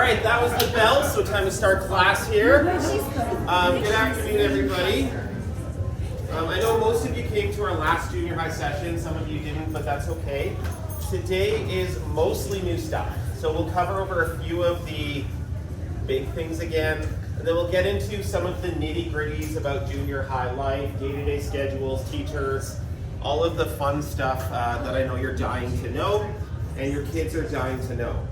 right, that was the bell, so time to start class here. Good afternoon, everybody. I know most of you came to our last junior high session, some of you didn't, but that's okay. Today is mostly new stuff, so we'll cover over a few of the big things again, and then we'll get into some of the nitty-gritties about junior high life, day-to-day schedules, teachers, all of the fun stuff that I know you're dying to know, and your kids are dying to know.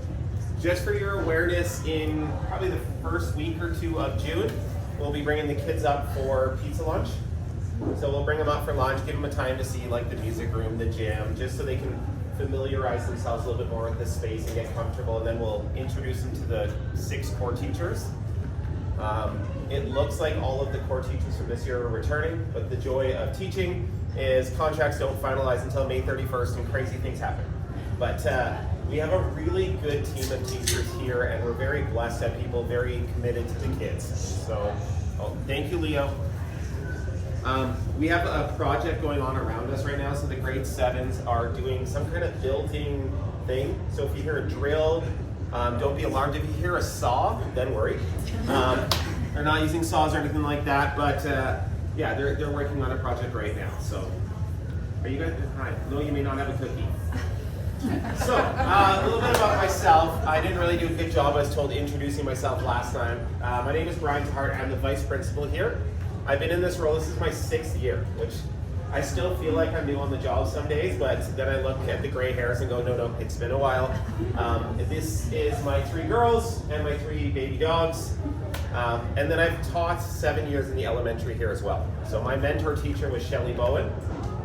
Just for your awareness, in probably the first week or two of June, we'll be bringing the kids up for pizza lunch. So we'll bring them up for lunch, give them a time to see like the music room, the gym, just so they can familiarize themselves a little bit more with the space and get comfortable, and then we'll introduce them to the 6 core teachers. It looks like all of the core teachers from this year are returning, but the joy of teaching is contracts don't finalize until May 31st and crazy things happen. But we have a really good team of teachers here, and we're very blessed to have people very committed to the kids. So, thank you, Leo. We have a project going on around us right now, so the grade 7s are doing some kind of building thing. So if you hear a drill, don't be alarmed. If you hear a saw, then worry. They're not using saws or anything like that, but yeah, they're working on a project right now. So, are you guys? Hi. No, you may not have a cookie. So, a little bit about myself. I didn't really do a good job, I was told, introducing myself last time. My name is Brian Tahart. I'm the vice principal here. I've been in this role, this is my 6th year, which I still feel like I'm new on the job some days, but then I look at the gray hairs and go, no, it's been a while. This is my 3 girls and my 3 baby dogs. And then I've taught 7 years in the elementary here as well. So my mentor teacher was Shelley Bowen.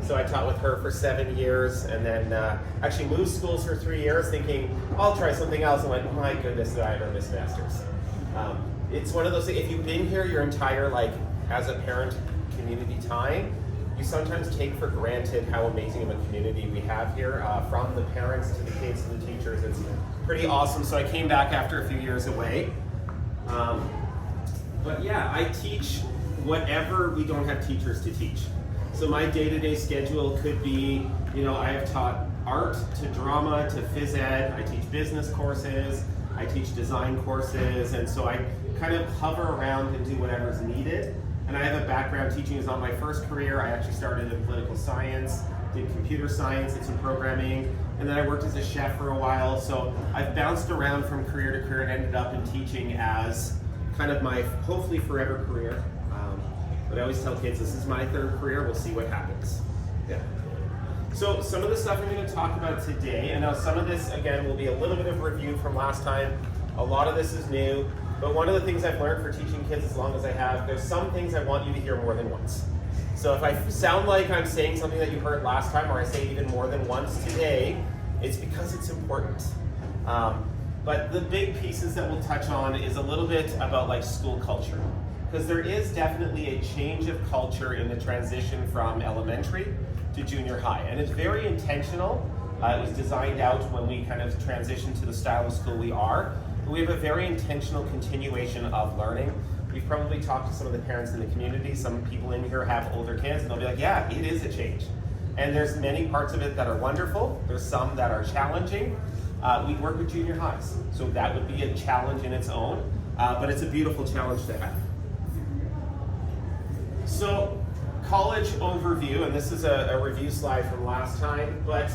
So I taught with her for 7 years, and then actually moved schools for 3 years thinking, I'll try something else, and went, oh my goodness, did I ever miss Masters. It's one of those things, if you've been here your entire, as a parent community time, you sometimes take for granted how amazing of a community we have here, from the parents to the kids to the teachers. It's pretty awesome. So I came back after a few years away. But yeah, I teach whatever we don't have teachers to teach. So my day-to-day schedule could be, I have taught art to drama to phys ed, I teach business courses, I teach design courses, and so I kind of hover around and do whatever's needed. And I have a background, teaching is not my first career. I actually started in political science, did computer science, did some programming, and then I worked as a chef for a while. So I've bounced around from career to career and ended up in teaching as kind of my hopefully forever career. But I always tell kids, this is my 3rd career, we'll see what happens. Yeah. So some of the stuff I'm going to talk about today, and now some of this, again, will be a little bit of review from last time. A lot of this is new, but one of the things I've learned for teaching kids as long as I have, there's some things I want you to hear more than once. So if I sound like I'm saying something that you heard last time, or I say even more than once today, it's because it's important. But the big pieces that we'll touch on is a little bit about school culture. Because there is definitely a change of culture in the transition from elementary to junior high. And it's very intentional. It was designed out when we kind of transitioned to the style of school we are. But we have a very intentional continuation of learning. We've probably talked to some of the parents in the community. Some people in here have older kids, and they'll be like, yeah, it is a change. And there's many parts of it that are wonderful. There's some that are challenging. We work with junior highs, so that would be a challenge in its own, but it's a beautiful challenge to have. So, college overview, and this is a review slide from last time, but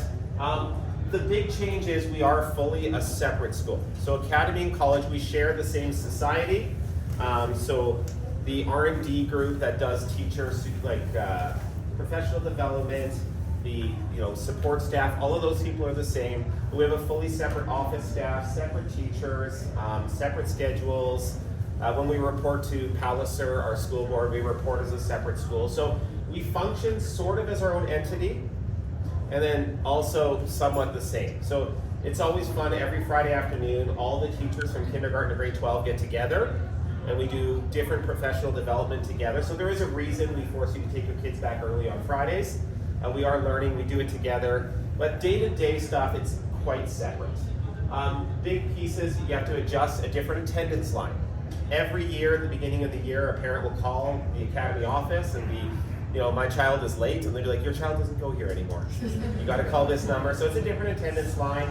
the big change is we are fully a separate school. So Academy and college, we share the same society. So the R&D group that does teachers, professional development, the support staff, all of those people are the same. We have a fully separate office staff, separate teachers, separate schedules. When we report to Palliser, our school board, we report as a separate school. So we function sort of as our own entity, and then also somewhat the same. So it's always fun. Every Friday afternoon, all the teachers from kindergarten to grade 12 get together, and we do different professional development together. So there is a reason we force you to take your kids back early on Fridays. We are learning, we do it together. But day-to-day stuff, it's quite separate. Big pieces, you have to adjust a different attendance line. Every year, at the beginning of the year, a parent will call the Academy office and be, my child is late, and they'll be like, your child doesn't go here anymore. You got to call this number. So it's a different attendance line.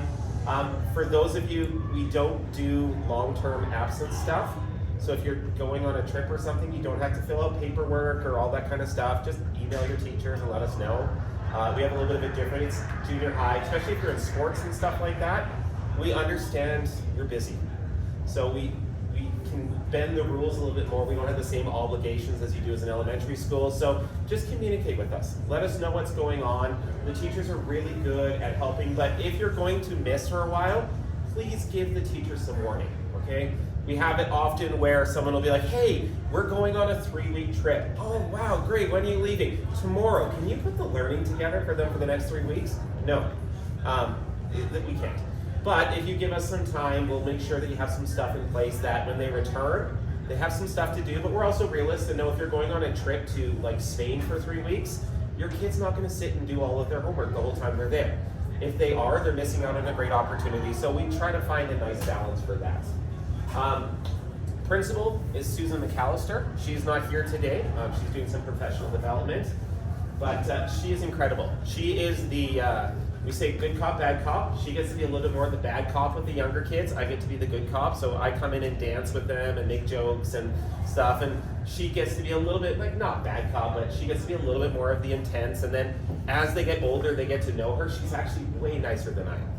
For those of you, we don't do long-term absence stuff. So if you're going on a trip or something, you don't have to fill out paperwork or all that kind of stuff. Just email your teachers and let us know. We have a little bit of a different, it's junior high, especially if you're in sports and stuff like that. We understand you're busy. So we can bend the rules a little bit more. We don't have the same obligations as you do as an elementary school. So just communicate with us. Let us know what's going on. The teachers are really good at helping, but if you're going to miss for a while, please give the teacher some warning, okay? We have it often where someone will be like, hey, we're going on a 3-week trip. Oh, wow, great, when are you leaving? Tomorrow. Can you put the learning together for them for the next 3 weeks? No, we can't. But if you give us some time, we'll make sure that you have some stuff in place that when they return, they have some stuff to do. But we're also realistic and know if you're going on a trip to like Spain for 3 weeks, your kid's not gonna sit and do all of their homework the whole time they're there. If they are, they're missing out on a great opportunity. So we try to find a nice balance for that. Principal is Susan McAllister. She's not here today. She's doing some professional development, but she is incredible. She is the, we say good cop, bad cop. She gets to be a little bit more of the bad cop with the younger kids. I get to be the good cop, so I come in and dance with them and make jokes and stuff, and she gets to be a little bit, like not bad cop, but she gets to be a little bit more of the intense, and then as they get older, they get to know her. She's actually way nicer than I am.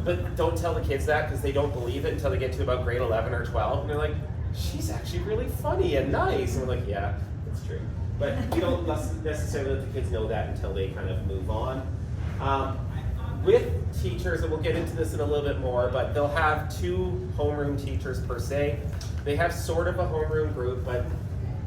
But don't tell the kids that because they don't believe it until they get to about grade 11 or 12. And they're like, she's actually really funny and nice. And we're like, yeah, that's true. But we don't necessarily let the kids know that until they kind of move on. With teachers, and we'll get into this in a little bit more, but they'll have 2 homeroom teachers per se. They have sort of a homeroom group, but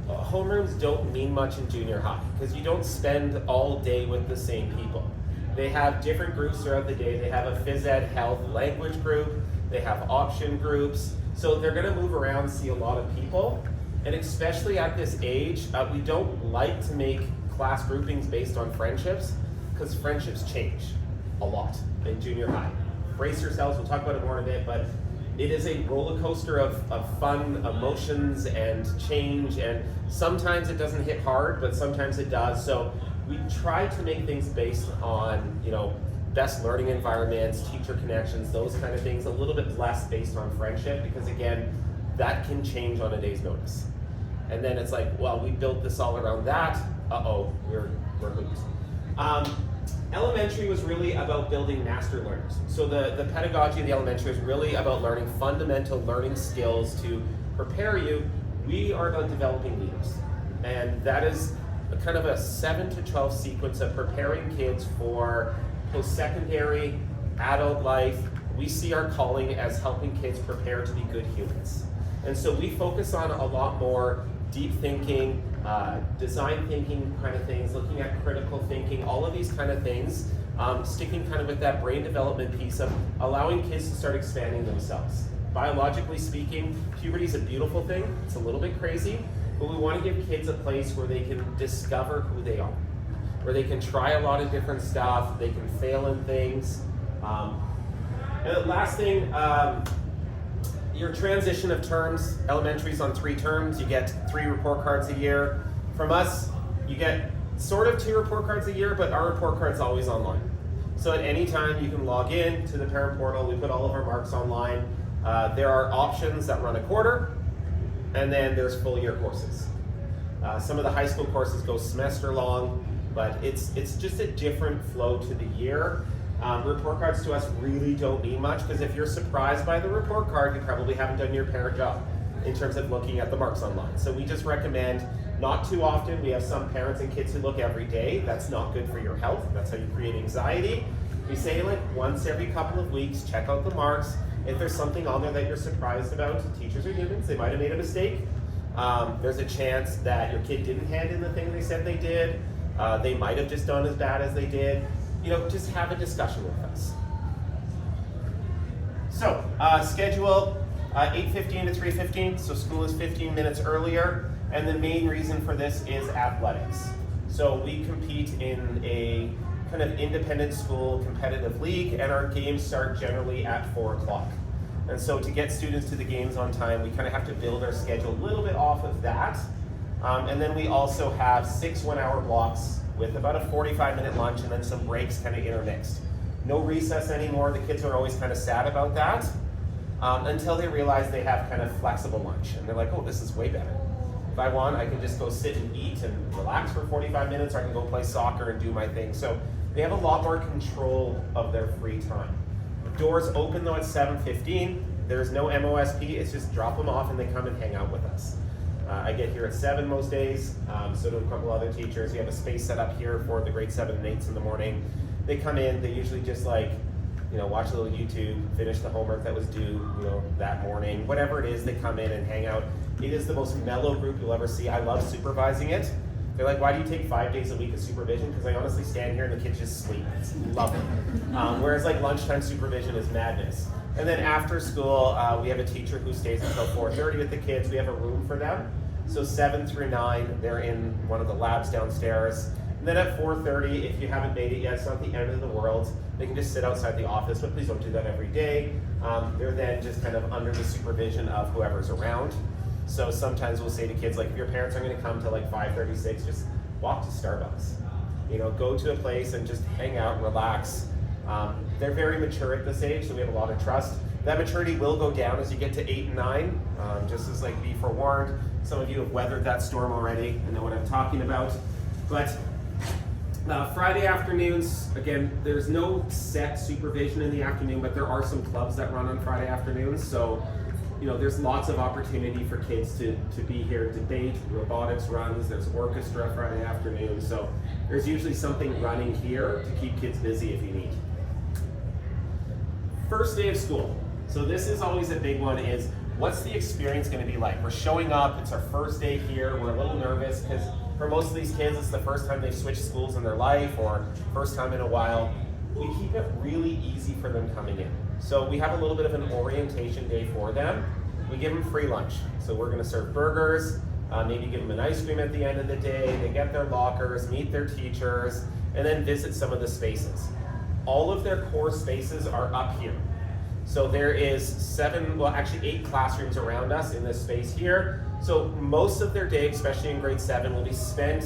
homerooms don't mean much in junior high because you don't spend all day with the same people. They have different groups throughout the day. They have a phys ed, health, language group. They have option groups. So they're gonna move around, see a lot of people. And especially at this age, we don't like to make class groupings based on friendships because friendships change a lot in junior high. Brace yourselves, we'll talk about it more in a bit, but it is a roller coaster of fun, emotions, and change. And sometimes it doesn't hit hard, but sometimes it does. So we try to make things based on, best learning environments, teacher connections, those kind of things, a little bit less based on friendship, because again, that can change on a day's notice. And then it's like, well, we built this all around that, we're hooked. Elementary was really about building master learners. So the pedagogy of the elementary is really about learning fundamental learning skills to prepare you. We are about developing leaders. And that is kind of a 7 to 12 sequence of preparing kids for post-secondary, adult life. We see our calling as helping kids prepare to be good humans. And so we focus on a lot more deep thinking, design thinking kind of things, looking at critical thinking, all of these kind of things, sticking kind of with that brain development piece of allowing kids to start expanding themselves. Biologically speaking, puberty is a beautiful thing. It's a little bit crazy, but we want to give kids a place where they can discover who they are, where they can try a lot of different stuff, they can fail in things. And the last thing, your transition of terms. Elementary's on 3 terms. You get 3 report cards a year. From us, you get sort of 2 report cards a year, but our report card's always online. So at any time you can log in to the parent portal. We put all of our marks online. There are options that run a quarter, and then there's full year courses. Some of the high school courses go semester long, but it's just a different flow to the year. Report cards to us really don't mean much, because if you're surprised by the report card, you probably haven't done your parent job in terms of looking at the marks online. So we just recommend not too often. We have some parents and kids who look every day. That's not good for your health. That's how you create anxiety. We say like once every couple of weeks, check out the marks. If there's something on there that you're surprised about, teachers are humans, they might have made a mistake. There's a chance that your kid didn't hand in the thing they said they did. They might have just done as bad as they did. Just have a discussion with us. So, schedule 8:15 to 3:15, so school is 15 minutes earlier, and the main reason for this is athletics. So we compete in a kind of independent school competitive league, and our games start generally at 4 o'clock. And so to get students to the games on time, we kind of have to build our schedule a little bit off of that. And then we also have 6 one-hour blocks with about a 45-minute lunch and then some breaks kind of intermixed. No recess anymore. The kids are always kind of sad about that until they realize they have kind of flexible lunch. And they're like, oh, this is way better. If I want, I can just go sit and eat and relax for 45 minutes, or I can go play soccer and do my thing. So they have a lot more control of their free time. The doors open though at 7:15. There's no MOSP, it's just drop them off and they come and hang out with us. I get here at 7 most days, so do a couple other teachers. We have a space set up here for the grade 7 and 8s in the morning. They come in, they usually just like, watch a little YouTube, finish the homework that was due, that morning. Whatever it is, they come in and hang out. It is the most mellow group you'll ever see. I love supervising it. They're like, why do you take 5 days a week of supervision? Because I honestly stand here and the kids just sleep. It's lovely. Whereas like lunchtime supervision is madness. And then after school, we have a teacher who stays until 4:30 with the kids. We have a room for them. So 7 through 9, they're in one of the labs downstairs. And then at 4:30, if you haven't made it yet, it's not the end of the world. They can just sit outside the office, but please don't do that every day. They're then just kind of under the supervision of whoever's around. So sometimes we'll say to kids, like, if your parents are going to come to like 5:36, just walk to Starbucks. Go to a place and just hang out and relax. They're very mature at this age, so we have a lot of trust. That maturity will go down as you get to 8 and 9, just as like be forewarned. Some of you have weathered that storm already and know what I'm talking about. But Friday afternoons, again, there's no set supervision in the afternoon, but there are some clubs that run on Friday afternoons. So, there's lots of opportunity for kids to be here, debate, robotics runs, there's orchestra Friday afternoon. So there's usually something running here to keep kids busy if you need. First day of school. So this is always a big one, is what's the experience going to be like? We're showing up, it's our first day here, we're a little nervous because for most of these kids it's the first time they've switched schools in their life or first time in a while. We keep it really easy for them coming in. So we have a little bit of an orientation day for them. We give them free lunch. So we're going to serve burgers, maybe give them an ice cream at the end of the day. They get their lockers, meet their teachers, and then visit some of the spaces. All of their core spaces are up here. So there is 8 classrooms around us in this space here. So most of their day, especially in grade 7, will be spent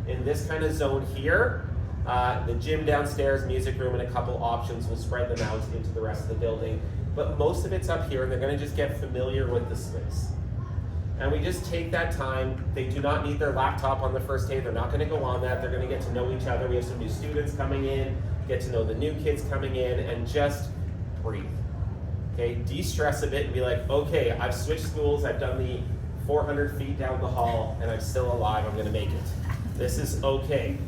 in this kind of zone here. The gym downstairs, music room, and a couple options. We'll spread them out into the rest of the building. But most of it's up here, and they're going to just get familiar with the space. And we just take that time. They do not need their laptop on the first day. They're not going to go on that. They're going to get to know each other. We have some new students coming in, get to know the new kids coming in, and just breathe. Okay, de-stress a bit and be like, okay, I've switched schools. I've done the 400 feet down the hall, and I'm still alive. I'm going to make it. This is okay.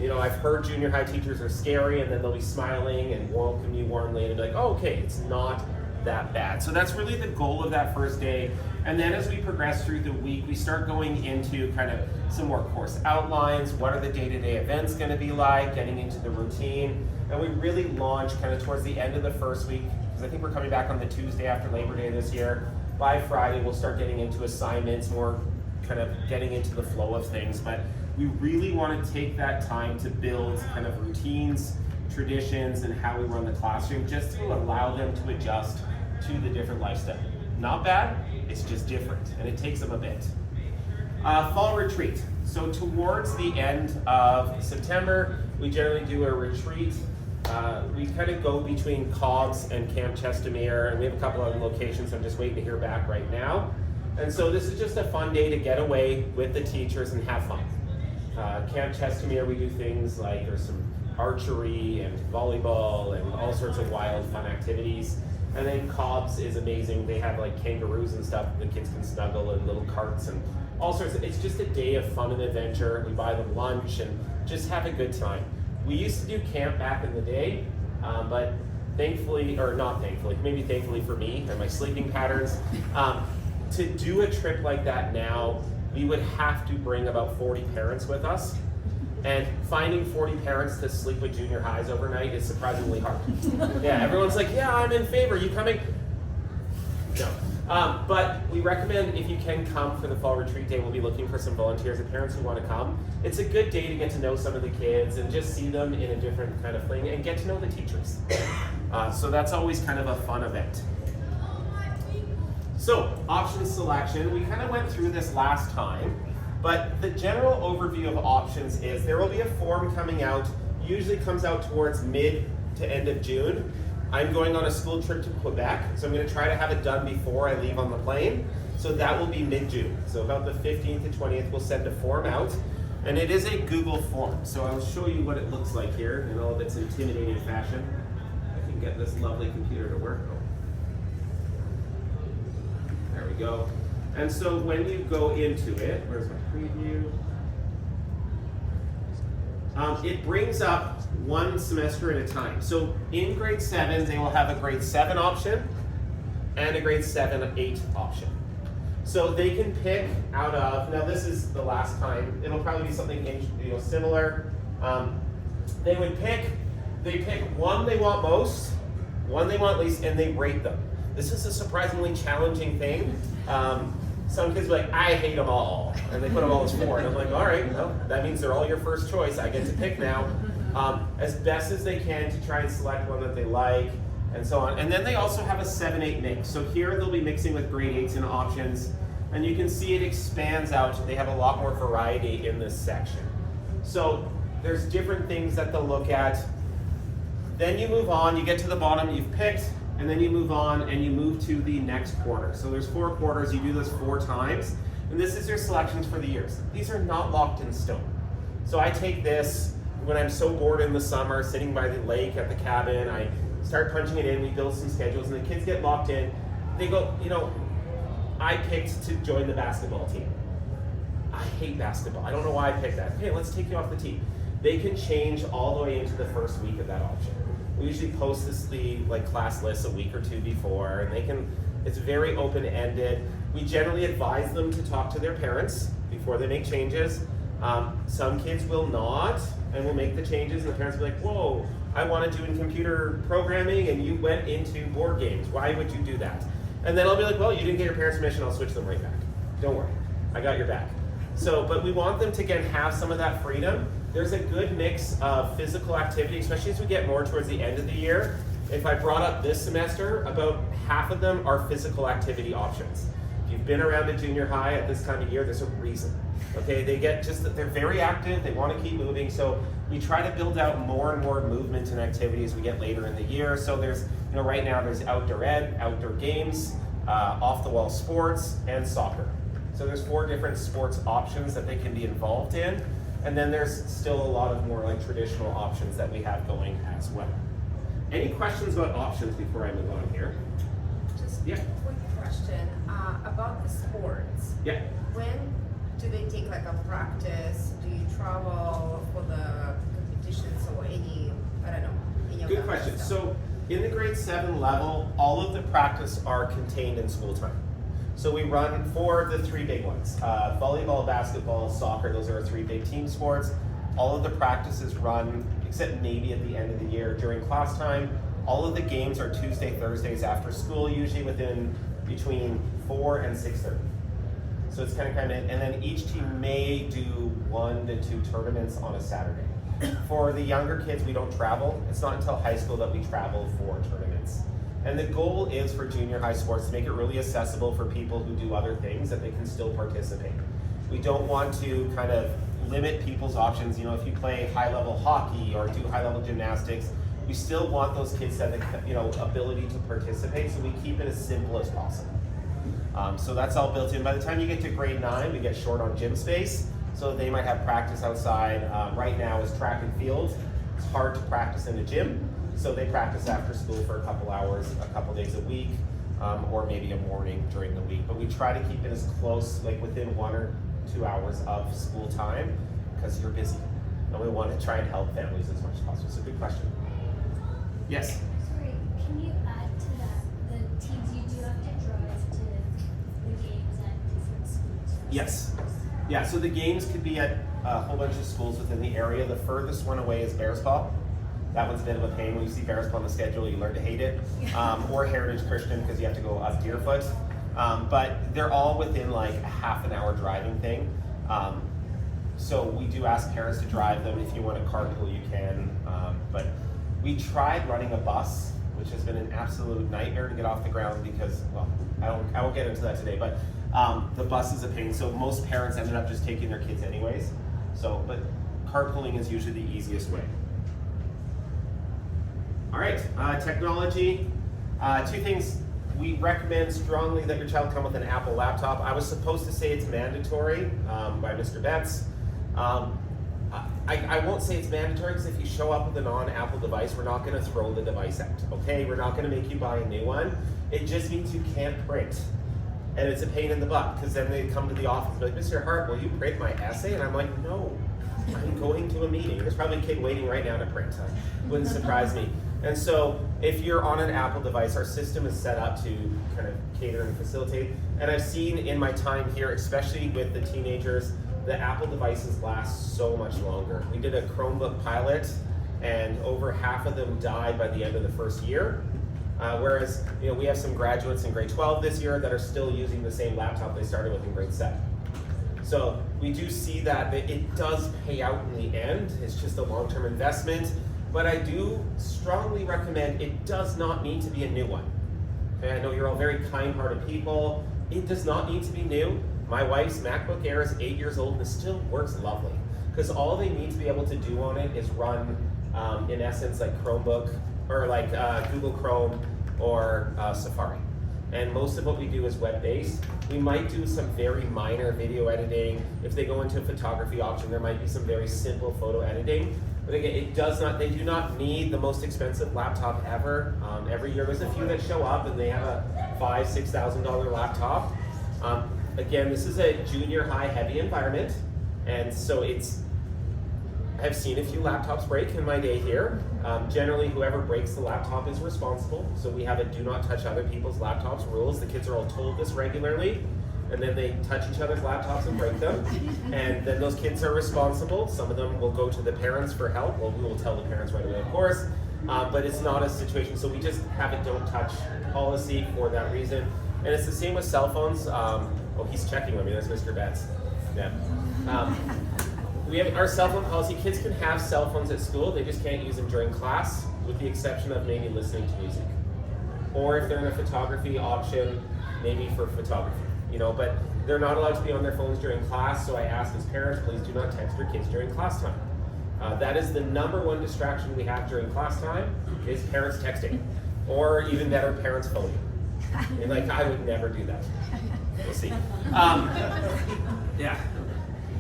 I've heard junior high teachers are scary, and then they'll be smiling and welcome you warmly and be like, oh, okay, it's not that bad. So that's really the goal of that first day. And then as we progress through the week, we start going into kind of some more course outlines. What are the day-to-day events going to be like? Getting into the routine. And we really launch kind of towards the end of the first week, because I think we're coming back on the Tuesday after Labor Day this year. By Friday, we'll start getting into assignments, more kind of getting into the flow of things. But we really want to take that time to build kind of routines, traditions, and how we run the classroom, just to allow them to adjust to the different lifestyle. Not bad, it's just different, and it takes them a bit. Fall retreat. So towards the end of September, we generally do a retreat. We kind of go between Cobbs and Camp Chestermere, and we have a couple other locations I'm just waiting to hear back right now. And so this is just a fun day to get away with the teachers and have fun. Camp Chestermere, we do things like there's some archery and volleyball and all sorts of wild fun activities. And then Cobbs is amazing. They have like kangaroos and stuff the kids can snuggle and little carts and all sorts of, it's just a day of fun and adventure. We buy them lunch and just have a good time. We used to do camp back in the day, but thankfully, or not thankfully, maybe thankfully for me and my sleeping patterns, to do a trip like that now, we would have to bring about 40 parents with us. And finding 40 parents to sleep with junior highs overnight is surprisingly hard. Yeah, everyone's like, yeah, I'm in favor. You coming? No. But we recommend if you can come for the fall retreat day, we'll be looking for some volunteers and parents who want to come. It's a good day to get to know some of the kids and just see them in a different kind of thing and get to know the teachers. So that's always kind of a fun event. So, option selection, we kind of went through this last time, but the general overview of options is there will be a form coming out, usually comes out towards mid to end of June. I'm going on a school trip to Quebec, so I'm going to try to have it done before I leave on the plane. So that will be mid-June. So about the 15th to 20th, we'll send a form out. And it is a Google form. So I'll show you what it looks like here in all of its intimidating fashion. I can get this lovely computer to work. There we go. And so when you go into it, where's my preview? It brings up one semester at a time. So in grade 7, they will have a grade 7 option and a grade 7-8 option. So they can pick out of, now this is the last time, it'll probably be something similar. They pick one they want most, one they want least, and they rate them. This is a surprisingly challenging thing. Some kids are like, I hate them all, and they put them all as 4, and I'm like, all right, well, that means they're all your first choice. I get to pick now, as best as they can to try and select one that they like, and so on. And then they also have a 7-8 mix. So here they'll be mixing with grade 8s and options, and you can see it expands out. They have a lot more variety in this section. So there's different things that they'll look at. Then you move on, you get to the bottom, you've picked, and then you move on and you move to the next quarter. So there's 4 quarters, you do this 4 times, and this is your selections for the years. These are not locked in stone. So I take this when I'm so bored in the summer, sitting by the lake at the cabin, I start punching it in, we build some schedules, and the kids get locked in. They go, I picked to join the basketball team. I hate basketball. I don't know why I picked that. Okay, let's take you off the team. They can change all the way into the first week of that option. We usually post the class list a week or 2 before, and it's very open-ended. We generally advise them to talk to their parents before they make changes. Some kids will not, and will make the changes, and the parents will be like, whoa, I wanted you in computer programming, and you went into board games. Why would you do that? And then I'll be like, well, you didn't get your parents' permission, I'll switch them right back. Don't worry, I got your back. So, but we want them to, again, have some of that freedom. There's a good mix of physical activity, especially as we get more towards the end of the year. If I brought up this semester, about half of them are physical activity options. If you've been around a junior high at this time of year, there's a reason. Okay, they get just that they're very active, they want to keep moving, so we try to build out more and more movement and activity as we get later in the year. So there's, right now there's outdoor ed, outdoor games, off-the-wall sports, and soccer. So there's 4 different sports options that they can be involved in. And then there's still a lot of more traditional options that we have going as well. Any questions about options before I move on here? Just a quick question about the sports. Yeah. When do they take a practice? Do you travel for the competitions or any Good question. So in the grade 7 level, all of the practice are contained in school time. So we run for the 3 big ones, volleyball, basketball, soccer, those are our 3 big team sports. All of the practices run, except maybe at the end of the year during class time. All of the games are Tuesday, Thursdays after school, usually between 4 and 6:30. So it's kind of, and then each team may do 1 to 2 tournaments on a Saturday. For the younger kids, we don't travel. It's not until high school that we travel for tournaments. And the goal is for junior high sports to make it really accessible for people who do other things that they can still participate. We don't want to kind of limit people's options. If you play high-level hockey or do high-level gymnastics, we still want those kids to have the ability to participate, so we keep it as simple as possible. So that's all built in. By the time you get to grade 9, we get short on gym space, so they might have practice outside. Right now is track and field. It's hard to practice in a gym. So they practice after school for a couple hours, a couple days a week, or maybe a morning during the week. But we try to keep it as close, within 1 or 2 hours of school time, because you're busy. And we want to try and help families as much as possible. So good question. Yes? Sorry, can you add to that the teams you do have to drive to the games at different schools? Yes. Yeah, so the games could be at a whole bunch of schools within the area. The furthest one away is Bearspaw. That one's a bit of a pain. When you see Bearspaw on the schedule, you learn to hate it. Or Heritage Christian, because you have to go up Deerfoot. But they're all within a half an hour driving thing. So we do ask parents to drive them. If you want to carpool, you can. But we tried running a bus, which has been an absolute nightmare to get off the ground because, well, I won't get into that today, but the bus is a pain. So most parents ended up just taking their kids anyways. So, but carpooling is usually the easiest way. All right, technology. Two things. We recommend strongly that your child come with an Apple laptop. I was supposed to say it's mandatory by Mr. Betts. I won't say it's mandatory because if you show up with a non-Apple device, we're not going to throw the device out, okay? We're not going to make you buy a new one. It just means you can't print. And it's a pain in the butt because then they come to the office and be like, Mr. Hart, will you print my essay? And I'm like, no, I'm going to a meeting. There's probably a kid waiting right now to print. Wouldn't surprise me. And so if you're on an Apple device, our system is set up to kind of cater and facilitate. And I've seen in my time here, especially with the teenagers, the Apple devices last so much longer. We did a Chromebook pilot and over half of them died by the end of the first year. Whereas, we have some graduates in grade 12 this year that are still using the same laptop they started with in grade 7. So we do see that it does pay out in the end. It's just a long-term investment. But I do strongly recommend it does not need to be a new one. Okay, I know you're all very kind-hearted people. It does not need to be new. My wife's MacBook Air is 8 years old and it still works lovely. Because all they need to be able to do on it is run, in essence, like Chromebook, or like Google Chrome, or Safari. And most of what we do is web-based. We might do some very minor video editing. If they go into a photography option, there might be some very simple photo editing. But again, they do not need the most expensive laptop ever. Every year there's a few that show up and they have a $5,000, $6,000 laptop. Again, this is a junior high heavy environment. And so I've seen a few laptops break in my day here. Generally, whoever breaks the laptop is responsible. So we have a do not touch other people's laptops rules. The kids are all told this regularly. And then they touch each other's laptops and break them. And then those kids are responsible. Some of them will go to the parents for help. Well, we will tell the parents right away, of course. But it's not a situation. So we just have a don't touch policy for that reason. And it's the same with cell phones. Oh, he's checking with me. That's Mr. Betts. Yeah. We have our cell phone policy. Kids can have cell phones at school. They just can't use them during class, with the exception of maybe listening to music. Or if they're in a photography option, maybe for photography. But they're not allowed to be on their phones during class, so I ask as parents, please do not text your kids during class time. That is the #1 distraction we have during class time, is parents texting. Or even better, parents phoning. And I would never do that. We'll see. Yeah.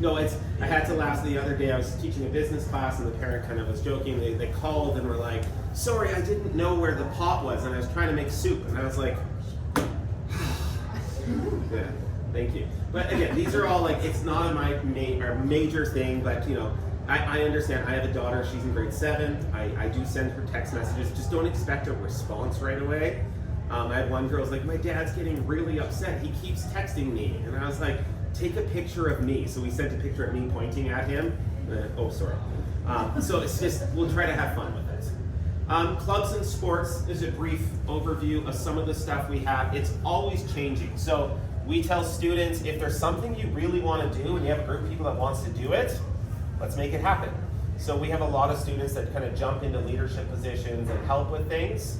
No, I had to laugh the other day. I was teaching a business class and the parent kind of was joking. They called and were like, sorry, I didn't know where the pot was and I was trying to make soup. And I was like, yeah, thank you. But again, these are all it's not my major thing, but I understand. I have a daughter, she's in grade 7. I do send her text messages. Just don't expect a response right away. I had one girl's like, my dad's getting really upset. He keeps texting me. And I was like, take a picture of me. So we sent a picture of me pointing at him. Oh, sorry. So it's just, we'll try to have fun with it. Clubs and sports is a brief overview of some of the stuff we have. It's always changing. So we tell students, if there's something you really want to do and you have a group of people that wants to do it, let's make it happen. So we have a lot of students that kind of jump into leadership positions and help with things.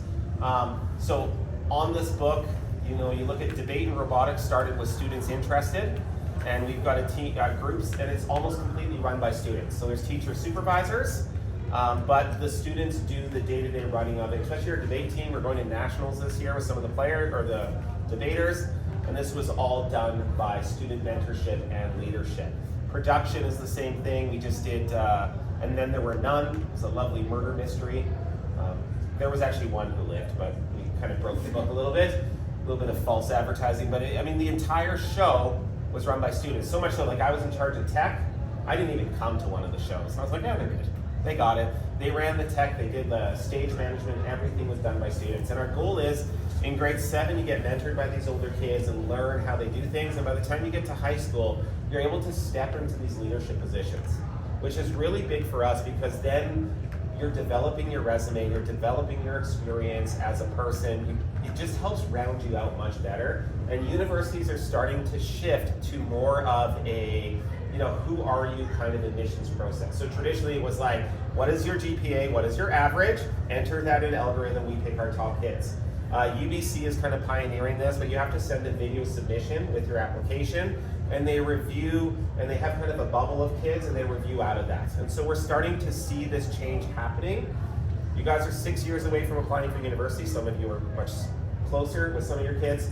So on this book, you look at debate and robotics started with students interested, and we've got groups, and it's almost completely run by students. So there's teacher supervisors, but the students do the day-to-day running of it, especially our debate team. We're going to nationals this year with some of the players, or the debaters, and this was all done by student mentorship and leadership. Production is the same thing. We just did, And Then There Were None. It was a lovely murder mystery. There was actually one who lived, but we kind of broke the book a little bit of false advertising. But the entire show was run by students. So much so, I was in charge of tech. I didn't even come to one of the shows. I was like, yeah, they're good. They got it. They ran the tech. They did the stage management. Everything was done by students. And our goal is, in grade 7, you get mentored by these older kids and learn how they do things. And by the time you get to high school, you're able to step into these leadership positions, which is really big for us because then you're developing your resume, you're developing your experience as a person. It just helps round you out much better. And universities are starting to shift to more of a, who are you kind of admissions process. So traditionally it was like, what is your GPA? What is your average? Enter that in algorithm, we pick our top hits. UBC is kind of pioneering this, but you have to send a video submission with your application, and they review, and they have kind of a bubble of kids, and they review out of that. And so we're starting to see this change happening. You guys are 6 years away from applying for university. Some of you are much closer with some of your kids.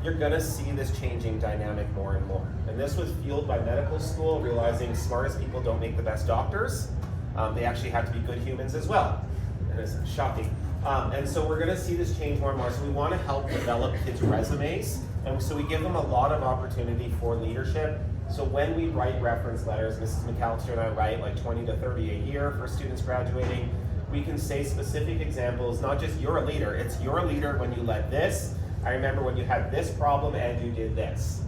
You're gonna see this changing dynamic more and more. And this was fueled by medical school, realizing smartest people don't make the best doctors. They actually have to be good humans as well. And it's shocking. And so we're gonna see this change more and more. So we wanna help develop kids' resumes. And so we give them a lot of opportunity for leadership. So when we write reference letters, Mrs. McAllister and I write like 20 to 30 a year for students graduating, we can say specific examples, not just you're a leader, it's you're a leader when you led this. I remember when you had this problem and you did this.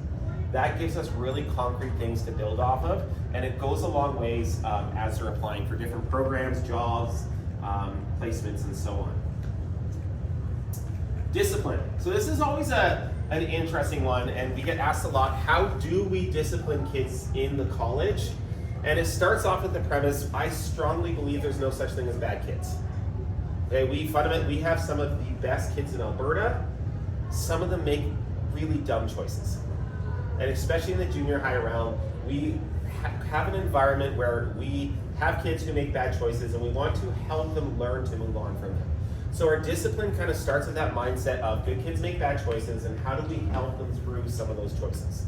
That gives us really concrete things to build off of, and it goes a long ways as they're applying for different programs, jobs, placements, and so on. Discipline. So this is always an interesting one, and we get asked a lot, how do we discipline kids in the college? And it starts off with the premise, I strongly believe there's no such thing as bad kids. Okay, we have some of the best kids in Alberta. Some of them make really dumb choices. And especially in the junior high realm, we have an environment where we have kids who make bad choices and we want to help them learn to move on from them. So our discipline kind of starts with that mindset of good kids make bad choices and how do we help them through some of those choices.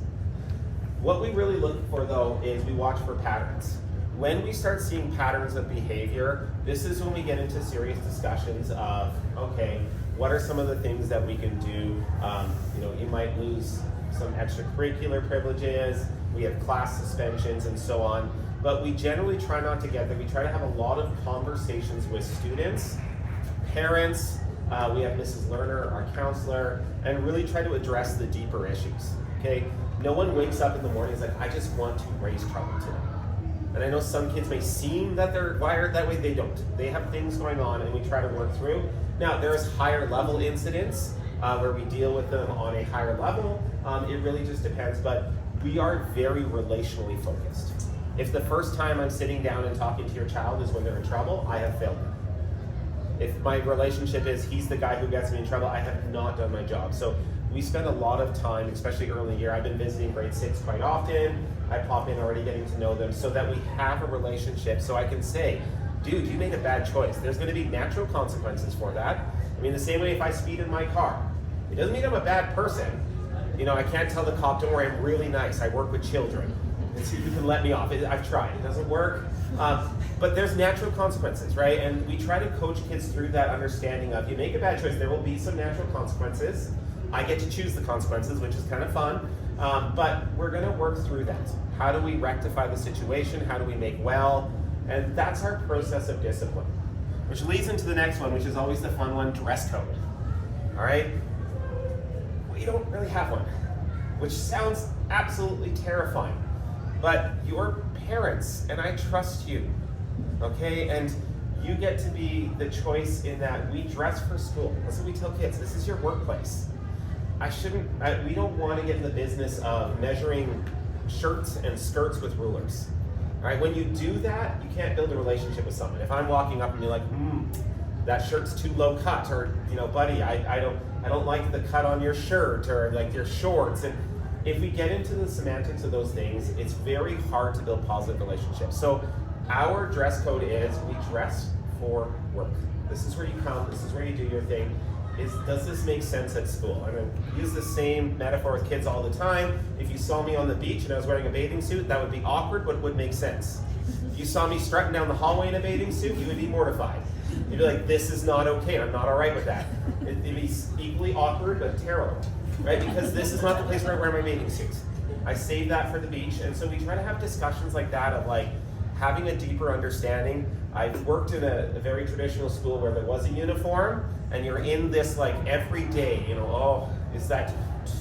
What we really look for though is we watch for patterns. When we start seeing patterns of behavior, this is when we get into serious discussions of, okay, what are some of the things that we can do? You might lose some extracurricular privileges, we have class suspensions and so on, but we generally try not to get there. We try to have a lot of conversations with students, parents, we have Mrs. Lerner, our counselor, and really try to address the deeper issues, okay? No one wakes up in the morning and is like, I just want to raise trouble today. And I know some kids may seem that they're wired that way, they don't. They have things going on and we try to work through. Now, there's higher level incidents where we deal with them on a higher level. It really just depends, but we are very relationally focused. If the first time I'm sitting down and talking to your child is when they're in trouble, I have failed them. If my relationship is he's the guy who gets me in trouble, I have not done my job. So we spend a lot of time, especially early in the year. I've been visiting grade 6 quite often. I pop in already getting to know them so that we have a relationship so I can say, dude, you made a bad choice. There's gonna be natural consequences for that. I mean, the same way if I speed in my car. It doesn't mean I'm a bad person. I can't tell the cop, don't worry, I'm really nice. I work with children. And so you can let me off. I've tried, it doesn't work. But there's natural consequences, right? And we try to coach kids through that understanding of you make a bad choice, there will be some natural consequences. I get to choose the consequences, which is kind of fun. But we're gonna work through that. How do we rectify the situation? How do we make well? And that's our process of discipline. Which leads into the next one, which is always the fun one, dress code. All right? We don't really have one, which sounds absolutely terrifying. But your parents, and I trust you, okay? And you get to be the choice in that we dress for school. That's what we tell kids, this is your workplace. We don't want to get in the business of measuring shirts and skirts with rulers. All right, when you do that, you can't build a relationship with someone. If I'm walking up and you're like, that shirt's too low cut, or buddy, I don't like the cut on your shirt, or like your shorts. And if we get into the semantics of those things, it's very hard to build positive relationships. So our dress code is we dress for work. This is where you come, this is where you do your thing. Does this make sense at school? I'm going to use the same metaphor with kids all the time. If you saw me on the beach and I was wearing a bathing suit, that would be awkward, but it would make sense. If you saw me strutting down the hallway in a bathing suit, you would be mortified. You'd be like, this is not okay, I'm not all right with that. It'd be equally awkward, but terrible, right? Because this is not the place where I wear my bathing suit. I save that for the beach, and so we try to have discussions like that of like, having a deeper understanding. I've worked in a very traditional school where there was a uniform, and you're in this like every day, is that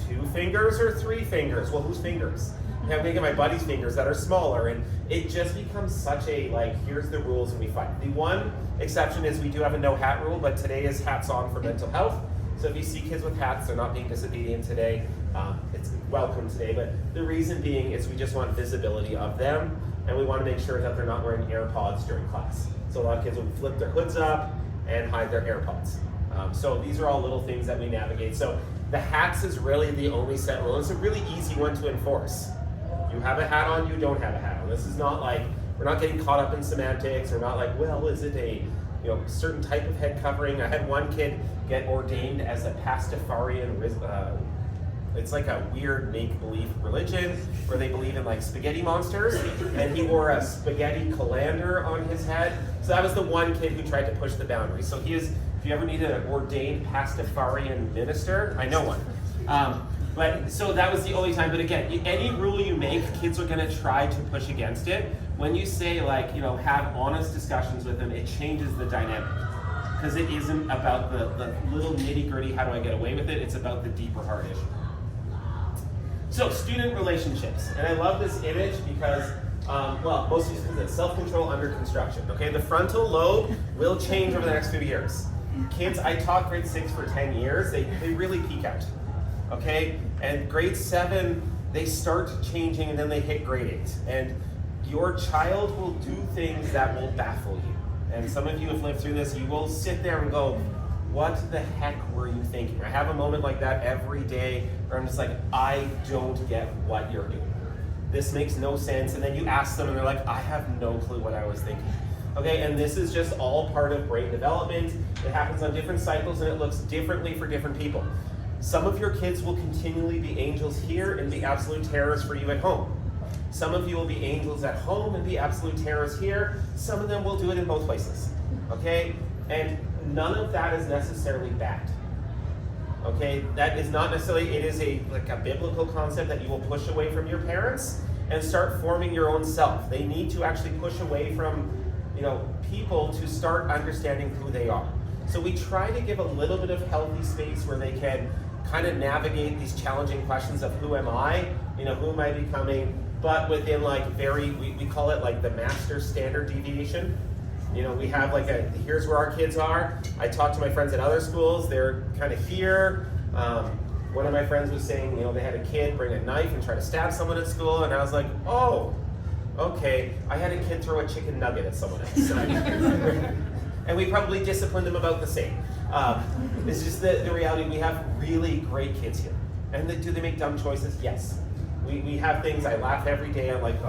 2 fingers or 3 fingers? Well, whose fingers? I'm gonna get my buddy's fingers that are smaller, and it just becomes such a here's the rules and we fight. The one exception is we do have a no hat rule, but today is hats on for mental health. So if you see kids with hats, they're not being disobedient today. It's welcome today, but the reason being is we just want visibility of them, and we want to make sure that they're not wearing AirPods during class. So a lot of kids will flip their hoods up and hide their AirPods. So these are all little things that we navigate. So the hats is really the only set rule. It's a really easy one to enforce. You have a hat on, you don't have a hat on. This is not like, we're not getting caught up in semantics. We're not like, well, is it a certain type of head covering. I had one kid get ordained as a Pastafarian. It's like a weird make-believe religion where they believe in like spaghetti monsters, and he wore a spaghetti colander on his head. So that was the one kid who tried to push the boundaries. So he is, if you ever need an ordained Pastafarian minister, I know one. But so that was the only time. But again, any rule you make, kids are going to try to push against it. When you say like, have honest discussions with them, it changes the dynamic. Because it isn't about the little nitty-gritty, how do I get away with it? It's about the deeper hard issue. So, student relationships. And I love this image because, most of these things, self-control under construction. Okay, the frontal lobe will change over the next few years. Kids, I taught grade 6 for 10 years, they really peak out. Okay, and grade 7, they start changing and then they hit grade 8. And your child will do things that will baffle you. And some of you have lived through this, you will sit there and go, what the heck were you thinking? I have a moment like that every day where I'm just like, I don't get what you're doing. This makes no sense. And then you ask them and they're like, I have no clue what I was thinking. Okay, and this is just all part of brain development. It happens on different cycles and it looks differently for different people. Some of your kids will continually be angels here and be absolute terrors for you at home. Some of you will be angels at home and be absolute terrors here. Some of them will do it in both places. Okay, and none of that is necessarily bad. Okay, that is not necessarily, it is a biblical concept that you will push away from your parents and start forming your own self. They need to actually push away from, people to start understanding who they are. So we try to give a little bit of healthy space where they can kind of navigate these challenging questions of who am I, who am I becoming, but within we call it like the master standard deviation. We have here's where our kids are. I talk to my friends at other schools, they're kind of here. One of my friends was saying, they had a kid bring a knife and try to stab someone at school, and I was like, oh, okay. I had a kid throw a chicken nugget at someone else. And we probably disciplined them about the same. It's just the reality, we have really great kids here. And do they make dumb choices? Yes. We have things, I laugh every day, I'm like,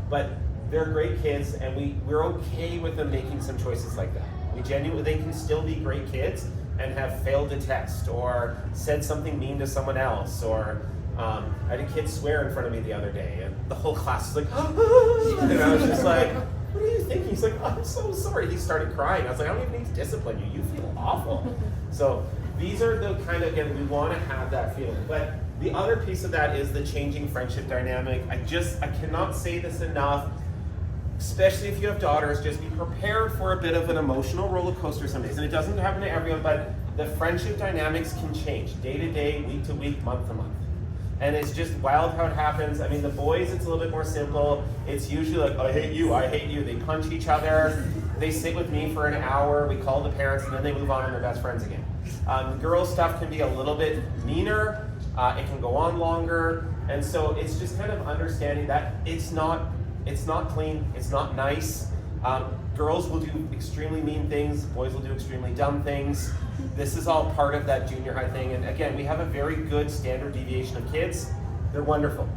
but they're great kids, and we're okay with them making some choices like that. They can still be great kids and have failed a test or said something mean to someone else, or I had a kid swear in front of me the other day, and the whole class was like, and I was just like, what are you thinking? He's like, I'm so sorry. He started crying. I was like, I don't even need to discipline you. You feel awful. So these are the kind of, again, we want to have that feeling. But the other piece of that is the changing friendship dynamic. I cannot say this enough. Especially if you have daughters, just be prepared for a bit of an emotional roller coaster some days. And it doesn't happen to everyone, but the friendship dynamics can change day to day, week to week, month to month. And it's just wild how it happens. I mean, the boys, it's a little bit more simple. It's usually like, I hate you. They punch each other. They sit with me for an hour. We call the parents, and then they move on and they're best friends again. The girls' stuff can be a little bit meaner. It can go on longer. And so it's just kind of understanding that it's not clean, it's not nice. Girls will do extremely mean things, boys will do extremely dumb things. This is all part of that junior high thing. And again, we have a very good standard deviation of kids. They're wonderful.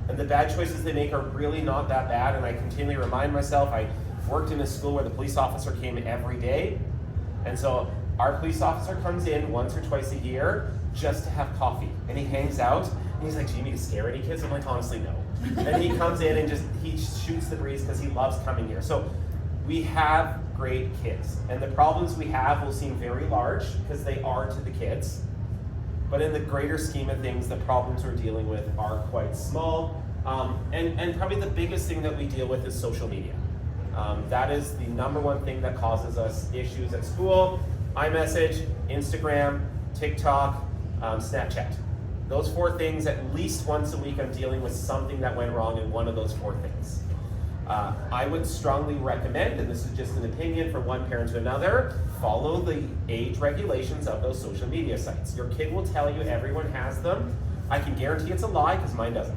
And the bad choices they make are really not that bad. And I continually remind myself, I worked in a school where the police officer came every day. And so our police officer comes in once or twice a year just to have coffee. And he hangs out, and he's like, do you need to scare any kids? I'm like, honestly, no. And he comes in and he shoots the breeze because he loves coming here. So we have great kids. And the problems we have will seem very large because they are to the kids. But in the greater scheme of things, the problems we're dealing with are quite small. And probably the biggest thing that we deal with is social media. That is the number one thing that causes us issues at school. iMessage, Instagram, TikTok, Snapchat. Those 4 things, at least once a week, I'm dealing with something that went wrong in one of those 4 things. I would strongly recommend, and this is just an opinion from one parent to another, follow the age regulations of those social media sites. Your kid will tell you everyone has them. I can guarantee it's a lie because mine doesn't.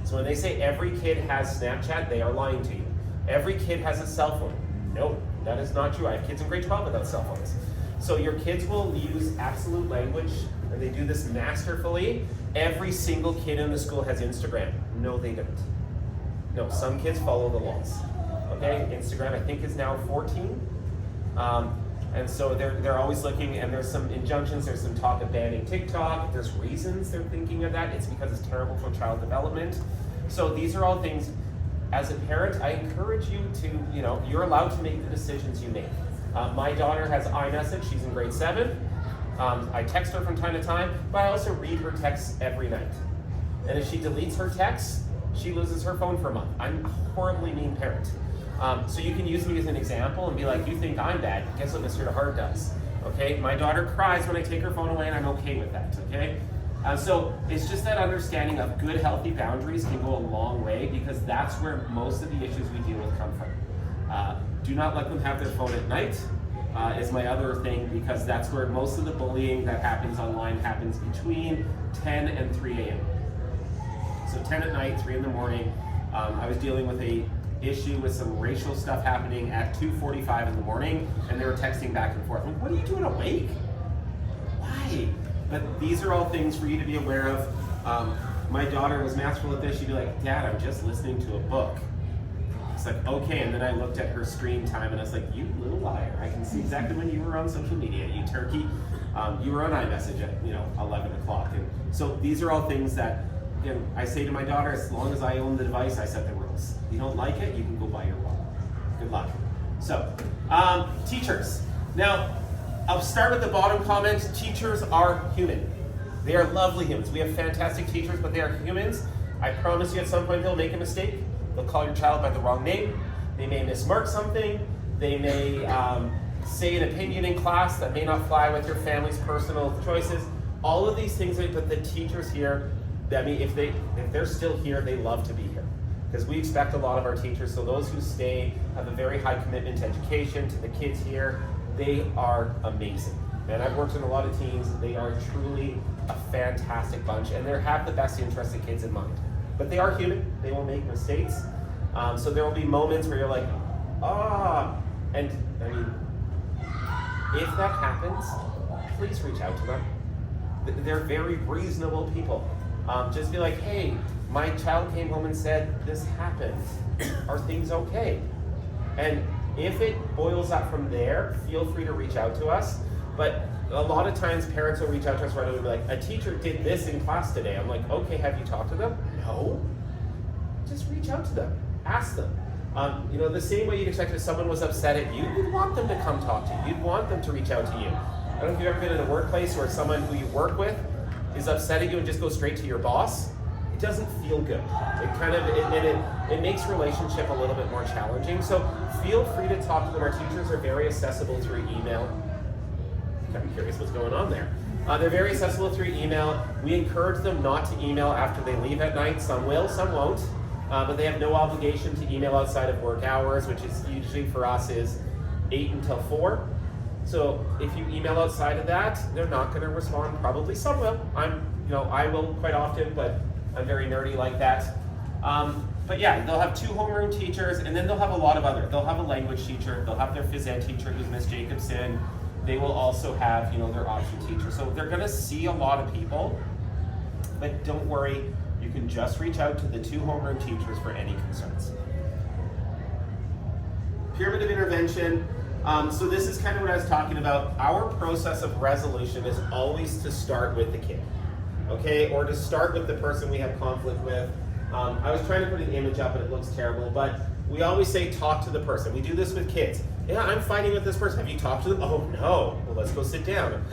So when they say every kid has Snapchat, they are lying to you. Every kid has a cell phone. No, that is not true. I have kids in grade 12 without cell phones. So your kids will use absolute language, and they do this masterfully. Every single kid in the school has Instagram. No, they don't. No, some kids follow the laws. Okay, Instagram I think is now 14. And so they're always looking, and there's some injunctions, there's some talk of banning TikTok. There's reasons they're thinking of that. It's because it's terrible for child development. So these are all things, as a parent, I encourage you to, you're allowed to make the decisions you make. My daughter has iMessage, she's in grade 7. I text her from time to time, but I also read her texts every night. And if she deletes her texts, she loses her phone for a month. I'm a horribly mean parent. So you can use me as an example and be like, you think I'm bad, guess what Mr. DeHart does, okay? My daughter cries when I take her phone away and I'm okay with that, okay? So it's just that understanding of good, healthy boundaries can go a long way, because that's where most of the issues we deal with come from. Do not let them have their phone at night is my other thing, because that's where most of the bullying that happens online happens between 10 and 3 a.m. So 10 at night, 3 in the morning. I was dealing with a issue with some racial stuff happening at 2:45 in the morning, and they were texting back and forth. I'm like, what are you doing awake? Why? But these are all things for you to be aware of. My daughter was masterful at this. She'd be like, Dad, I'm just listening to a book. It's like, okay, and then I looked at her screen time and I was like, you little liar. I can see exactly when you were on social media, you turkey. You were on iMessage at 11 o'clock. And so these are all things that, again, I say to my daughter, as long as I own the device, I set the rules. If you don't like it, you can go buy your own. Good luck. So, teachers. Now, I'll start with the bottom comment. Teachers are human. They are lovely humans. We have fantastic teachers, but they are humans. I promise you at some point they'll make a mistake. They'll call your child by the wrong name. They may mismark something. They may say an opinion in class that may not fly with your family's personal choices. All of these things, but the teachers here, I mean, if they're still here, they love to be here. Because we expect a lot of our teachers, so those who stay have a very high commitment to education, to the kids here. They are amazing. And I've worked in a lot of teams. They are truly a fantastic bunch, and they have the best interest of kids in mind. But they are human. They will make mistakes. So there will be moments where you're like, and I mean, if that happens, please reach out to them. They're very reasonable people. Just be like, hey, my child came home and said this happened. Are things okay? And if it boils up from there, feel free to reach out to us. But a lot of times parents will reach out to us right away and be like, a teacher did this in class today. I'm like, okay, have you talked to them? No. Just reach out to them. Ask them. The same way you'd expect if someone was upset at you, you'd want them to come talk to you. You'd want them to reach out to you. I don't know if you've ever been in a workplace where someone who you work with is upset at you and just goes straight to your boss. It doesn't feel good. It makes relationship a little bit more challenging. So feel free to talk to them. Our teachers are very accessible through email. I'm curious what's going on there. They're very accessible through email. We encourage them not to email after they leave at night. Some will, some won't. But they have no obligation to email outside of work hours, which is usually for us is 8 until 4. So if you email outside of that, they're not going to respond. Probably some will. I will quite often, but I'm very nerdy like that. But yeah, they'll have 2 homeroom teachers, and then they'll have a lot of other. They'll have a language teacher. They'll have their phys ed teacher, who's Miss Jacobson. They will also have, their option teacher. So they're going to see a lot of people, but don't worry. You can just reach out to the 2 homeroom teachers for any concerns. Pyramid of intervention. So this is kind of what I was talking about. Our process of resolution is always to start with the kid, okay? Or to start with the person we have conflict with. I was trying to put an image up and it looks terrible, but we always say talk to the person. We do this with kids. Yeah, I'm fighting with this person. Have you talked to them? Oh no. Well, let's go sit down.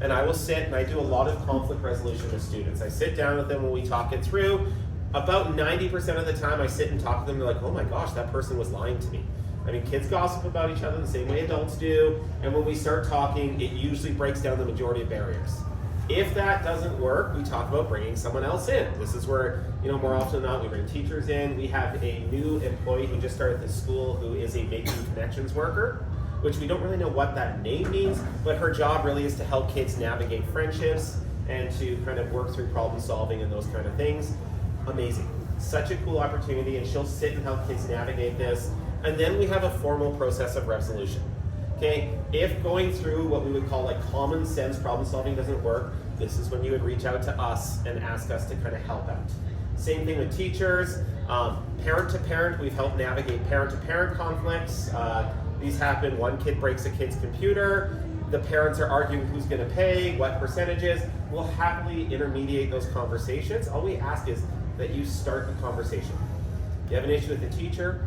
And I will sit and I do a lot of conflict resolution with students. I sit down with them when we talk it through. About 90% of the time I sit and talk to them, they're like, oh my gosh, that person was lying to me. I mean, kids gossip about each other the same way adults do. And when we start talking, it usually breaks down the majority of barriers. If that doesn't work, we talk about bringing someone else in. This is where, more often than not, we bring teachers in. We have a new employee who just started at the school who is a Making Connections worker, which we don't really know what that name means, but her job really is to help kids navigate friendships and to kind of work through problem solving and those kind of things. Amazing. Such a cool opportunity, and she'll sit and help kids navigate this. And then we have a formal process of resolution. Okay, if going through what we would call like common sense problem solving doesn't work, this is when you would reach out to us and ask us to kind of help out. Same thing with teachers, parent to parent, we've helped navigate parent to parent conflicts. These happen, one kid breaks a kid's computer, the parents are arguing who's going to pay, what percentages. We'll happily intermediate those conversations. All we ask is that you start the conversation. You have an issue with the teacher,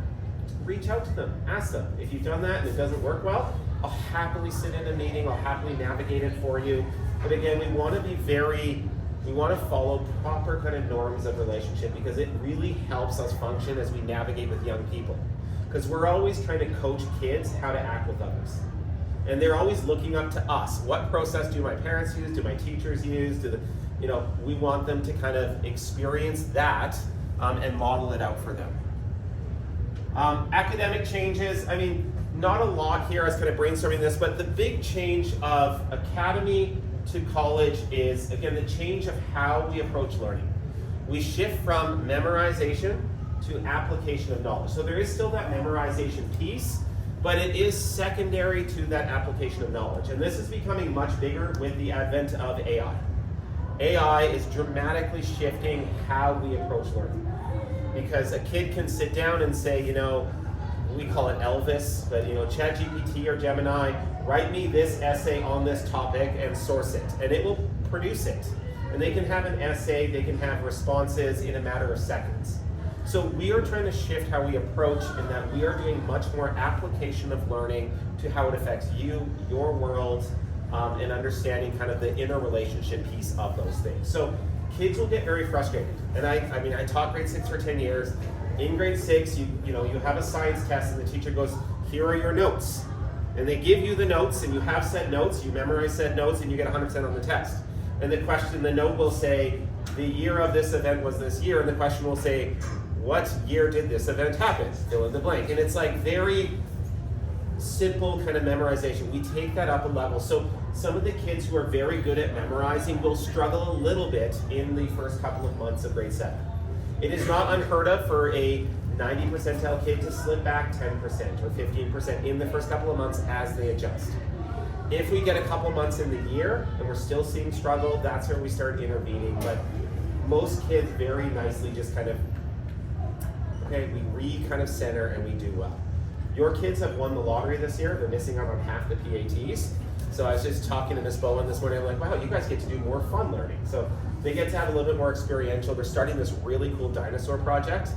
reach out to them, ask them. If you've done that and it doesn't work well, I'll happily sit in a meeting, I'll happily navigate it for you. But again, we want to follow proper kind of norms of relationship because it really helps us function as we navigate with young people. Because we're always trying to coach kids how to act with others. And they're always looking up to us. What process do my parents use? Do my teachers use? We want them to kind of experience that and model it out for them. Academic changes, not a lot here. I was kind of brainstorming this, but the big change of academy to college is, again, the change of how we approach learning. We shift from memorization to application of knowledge. So there is still that memorization piece, but it is secondary to that application of knowledge. And this is becoming much bigger with the advent of AI. AI is dramatically shifting how we approach learning. Because a kid can sit down and say, we call it Elvis, but ChatGPT or Gemini, write me this essay on this topic and source it. And it will produce it. And they can have an essay, they can have responses in a matter of seconds. So we are trying to shift how we approach in that we are doing much more application of learning to how it affects you, your world, and understanding kind of the interrelationship piece of those things. So kids will get very frustrated. And I taught grade 6 for 10 years. In grade 6, you have a science test and the teacher goes, here are your notes. And they give you the notes and you have said notes, you memorize said notes and you get 100% on the test. And the note will say, the year of this event was this year, and the question will say, what year did this event happen? Fill in the blank. And it's like very simple kind of memorization. We take that up a level. So some of the kids who are very good at memorizing will struggle a little bit in the first couple of months of grade 7. It is not unheard of for a 90 percentile kid to slip back 10% or 15% in the first couple of months as they adjust. If we get a couple months in the year and we're still seeing struggle, that's where we start intervening. But most kids very nicely just kind of, we kind of center and we do well. Your kids have won the lottery this year. They're missing out on half the PATs. So I was just talking to Miss Bowen this morning. I'm like, wow, you guys get to do more fun learning. So they get to have a little bit more experiential. They're starting this really cool dinosaur project,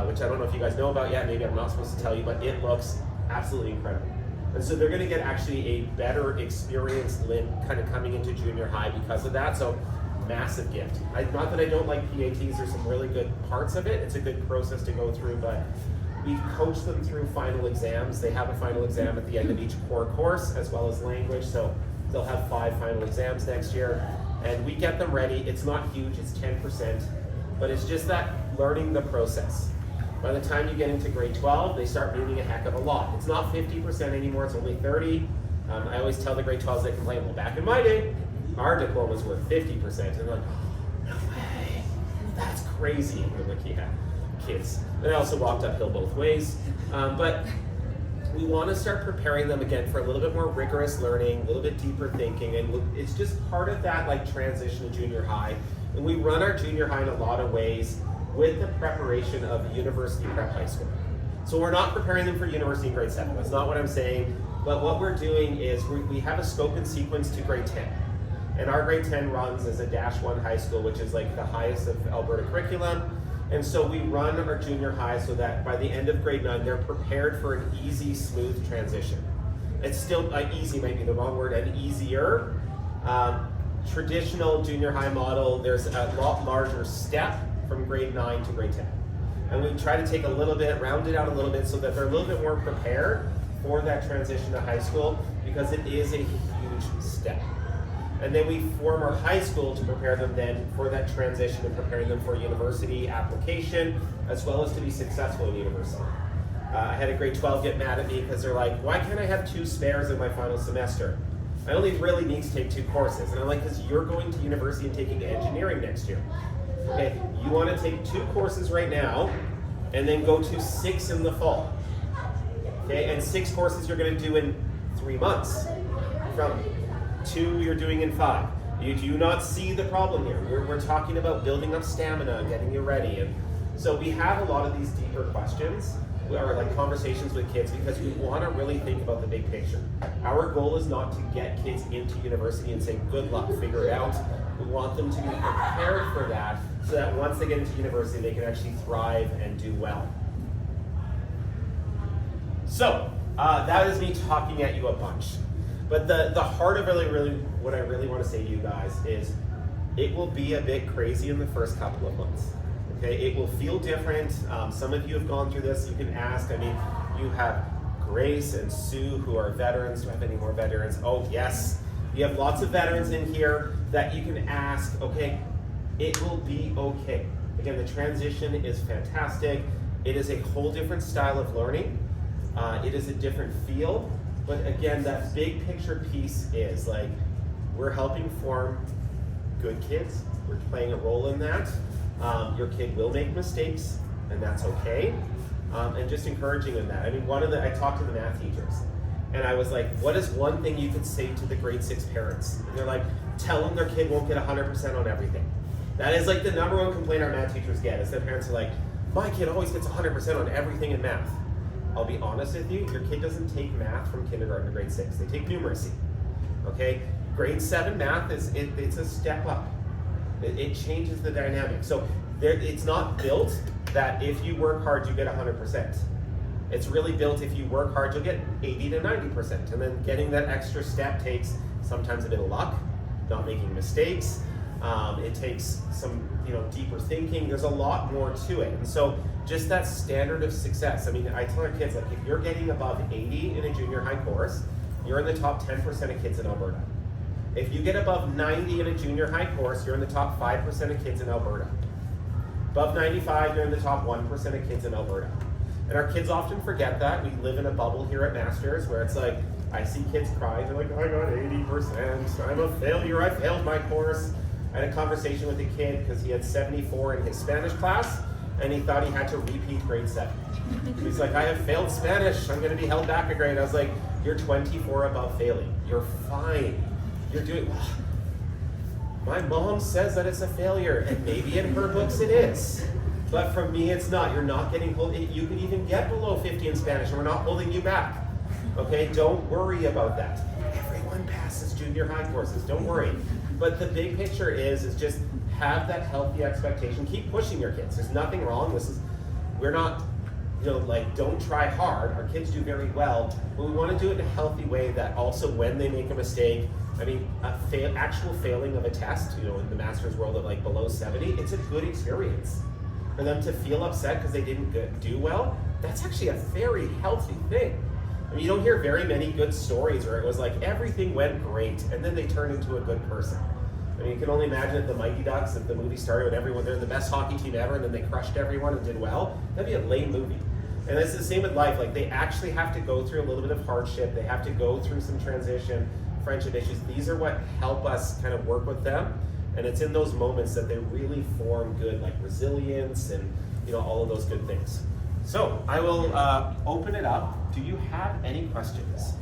which I don't know if you guys know about yet. Maybe I'm not supposed to tell you, but it looks absolutely incredible. And so they're going to get actually a better experience kind of coming into junior high because of that. So massive gift. Not that I don't like PATs, there's some really good parts of it. It's a good process to go through, but we coach them through final exams. They have a final exam at the end of each core course, as well as language, so they'll have 5 final exams next year. And we get them ready. It's not huge, it's 10%, but it's just that learning the process. By the time you get into grade 12, they start meaning a heck of a lot. It's not 50% anymore, it's only 30. I always tell the grade 12s that complain, well, back in my day, our diplomas were 50%. And they're like, no way, that's crazy. And we're like, yeah, kids. And I also walked uphill both ways. But we want to start preparing them again for a little bit more rigorous learning, a little bit deeper thinking. And it's just part of that transition to junior high. And we run our junior high in a lot of ways with the preparation of university prep high school. So we're not preparing them for university in grade 7. That's not what I'm saying. But what we're doing is we have a scope and sequence to grade 10. And our grade 10 runs as a -1 high school, which is like the highest of Alberta curriculum. And so we run our junior high so that by the end of grade 9, they're prepared for an easy, smooth transition. It's still, easy might be the wrong word, and easier. Traditional junior high model, there's a lot larger step from grade 9 to grade 10. And we try to take a little bit, round it out a little bit so that they're a little bit more prepared for that transition to high school, because it is a huge step. And then we form our high school to prepare them then for that transition and preparing them for university application, as well as to be successful in university. I had a grade 12 get mad at me because they're like, why can't I have 2 spares in my final semester? I only really need to take 2 courses. And I'm like, because you're going to university and taking engineering next year. Okay, you want to take 2 courses right now, and then go to 6 in the fall. Okay, and 6 courses you're going to do in 3 months. From 2 you're doing in 5. You do not see the problem here. We're talking about building up stamina and getting you ready. And so we have a lot of these deeper questions. or like conversations with kids, because we want to really think about the big picture. Our goal is not to get kids into university and say, good luck, figure it out. We want them to be prepared for that, so that once they get into university, they can actually thrive and do well. So, that is me talking at you a bunch. But the heart of really what I really want to say to you guys is, it will be a bit crazy in the first couple of months. Okay, it will feel different. Some of you have gone through this. You can ask. I mean, you have Grace and Sue who are veterans. Do I have any more veterans? Oh, yes. You have lots of veterans in here that you can ask. Okay, it will be okay. Again, the transition is fantastic. It is a whole different style of learning. It is a different feel. But again, that big picture piece is like, we're helping form good kids. We're playing a role in that. Your kid will make mistakes, and that's okay. And just encouraging in that. I mean, I talked to the math teachers, and I was like, what is one thing you could say to the grade 6 parents? And they're like, tell them their kid won't get 100% on everything. That is like the number one complaint our math teachers get, is that parents are like, my kid always gets 100% on everything in math. I'll be honest with you, your kid doesn't take math from kindergarten to grade 6. They take numeracy, okay? Grade 7 math, it's a step up. It changes the dynamic. So it's not built that if you work hard, you get 100%. It's really built if you work hard, you'll get 80 to 90%. And then getting that extra step takes sometimes a bit of luck, not making mistakes. It takes some deeper thinking. There's a lot more to it. And so just that standard of success. I mean, I tell our kids, like, if you're getting above 80 in a junior high course, you're in the top 10% of kids in Alberta. If you get above 90 in a junior high course, you're in the top 5% of kids in Alberta. Above 95, you're in the top 1% of kids in Alberta. And our kids often forget that. We live in a bubble here at Masters where it's like, I see kids cry, they're like, I got 80%, I'm a failure, I failed my course. I had a conversation with a kid because he had 74 in his Spanish class, and he thought he had to repeat grade 7. He's like, I have failed Spanish, I'm gonna be held back a grade. I was like, you're 24 above failing, you're fine. You're doing, my mom says that it's a failure, and maybe in her books it is. But for me, it's not. You're not getting, you could even get below 50 in Spanish, and we're not holding you back. Okay, don't worry about that. Everyone passes junior high courses, don't worry. But the big picture is just have that healthy expectation. Keep pushing your kids. There's nothing wrong. We're not, don't try hard. Our kids do very well, but we want to do it in a healthy way that also when they make a mistake, I mean, actual failing of a test, in the master's world of like below 70, it's a good experience. For them to feel upset because they didn't do well, that's actually a very healthy thing. I mean, you don't hear very many good stories where it was like everything went great and then they turned into a good person. I mean, you can only imagine if the Mighty Ducks, if the movie started with they're the best hockey team ever and then they crushed everyone and did well, that'd be a lame movie. And it's the same with life. Like, they actually have to go through a little bit of hardship. They have to go through some transition, friendship issues. These are what help us kind of work with them. And it's in those moments that they really form good, like, resilience and, all of those good things. So I will open it up. Do you have any questions?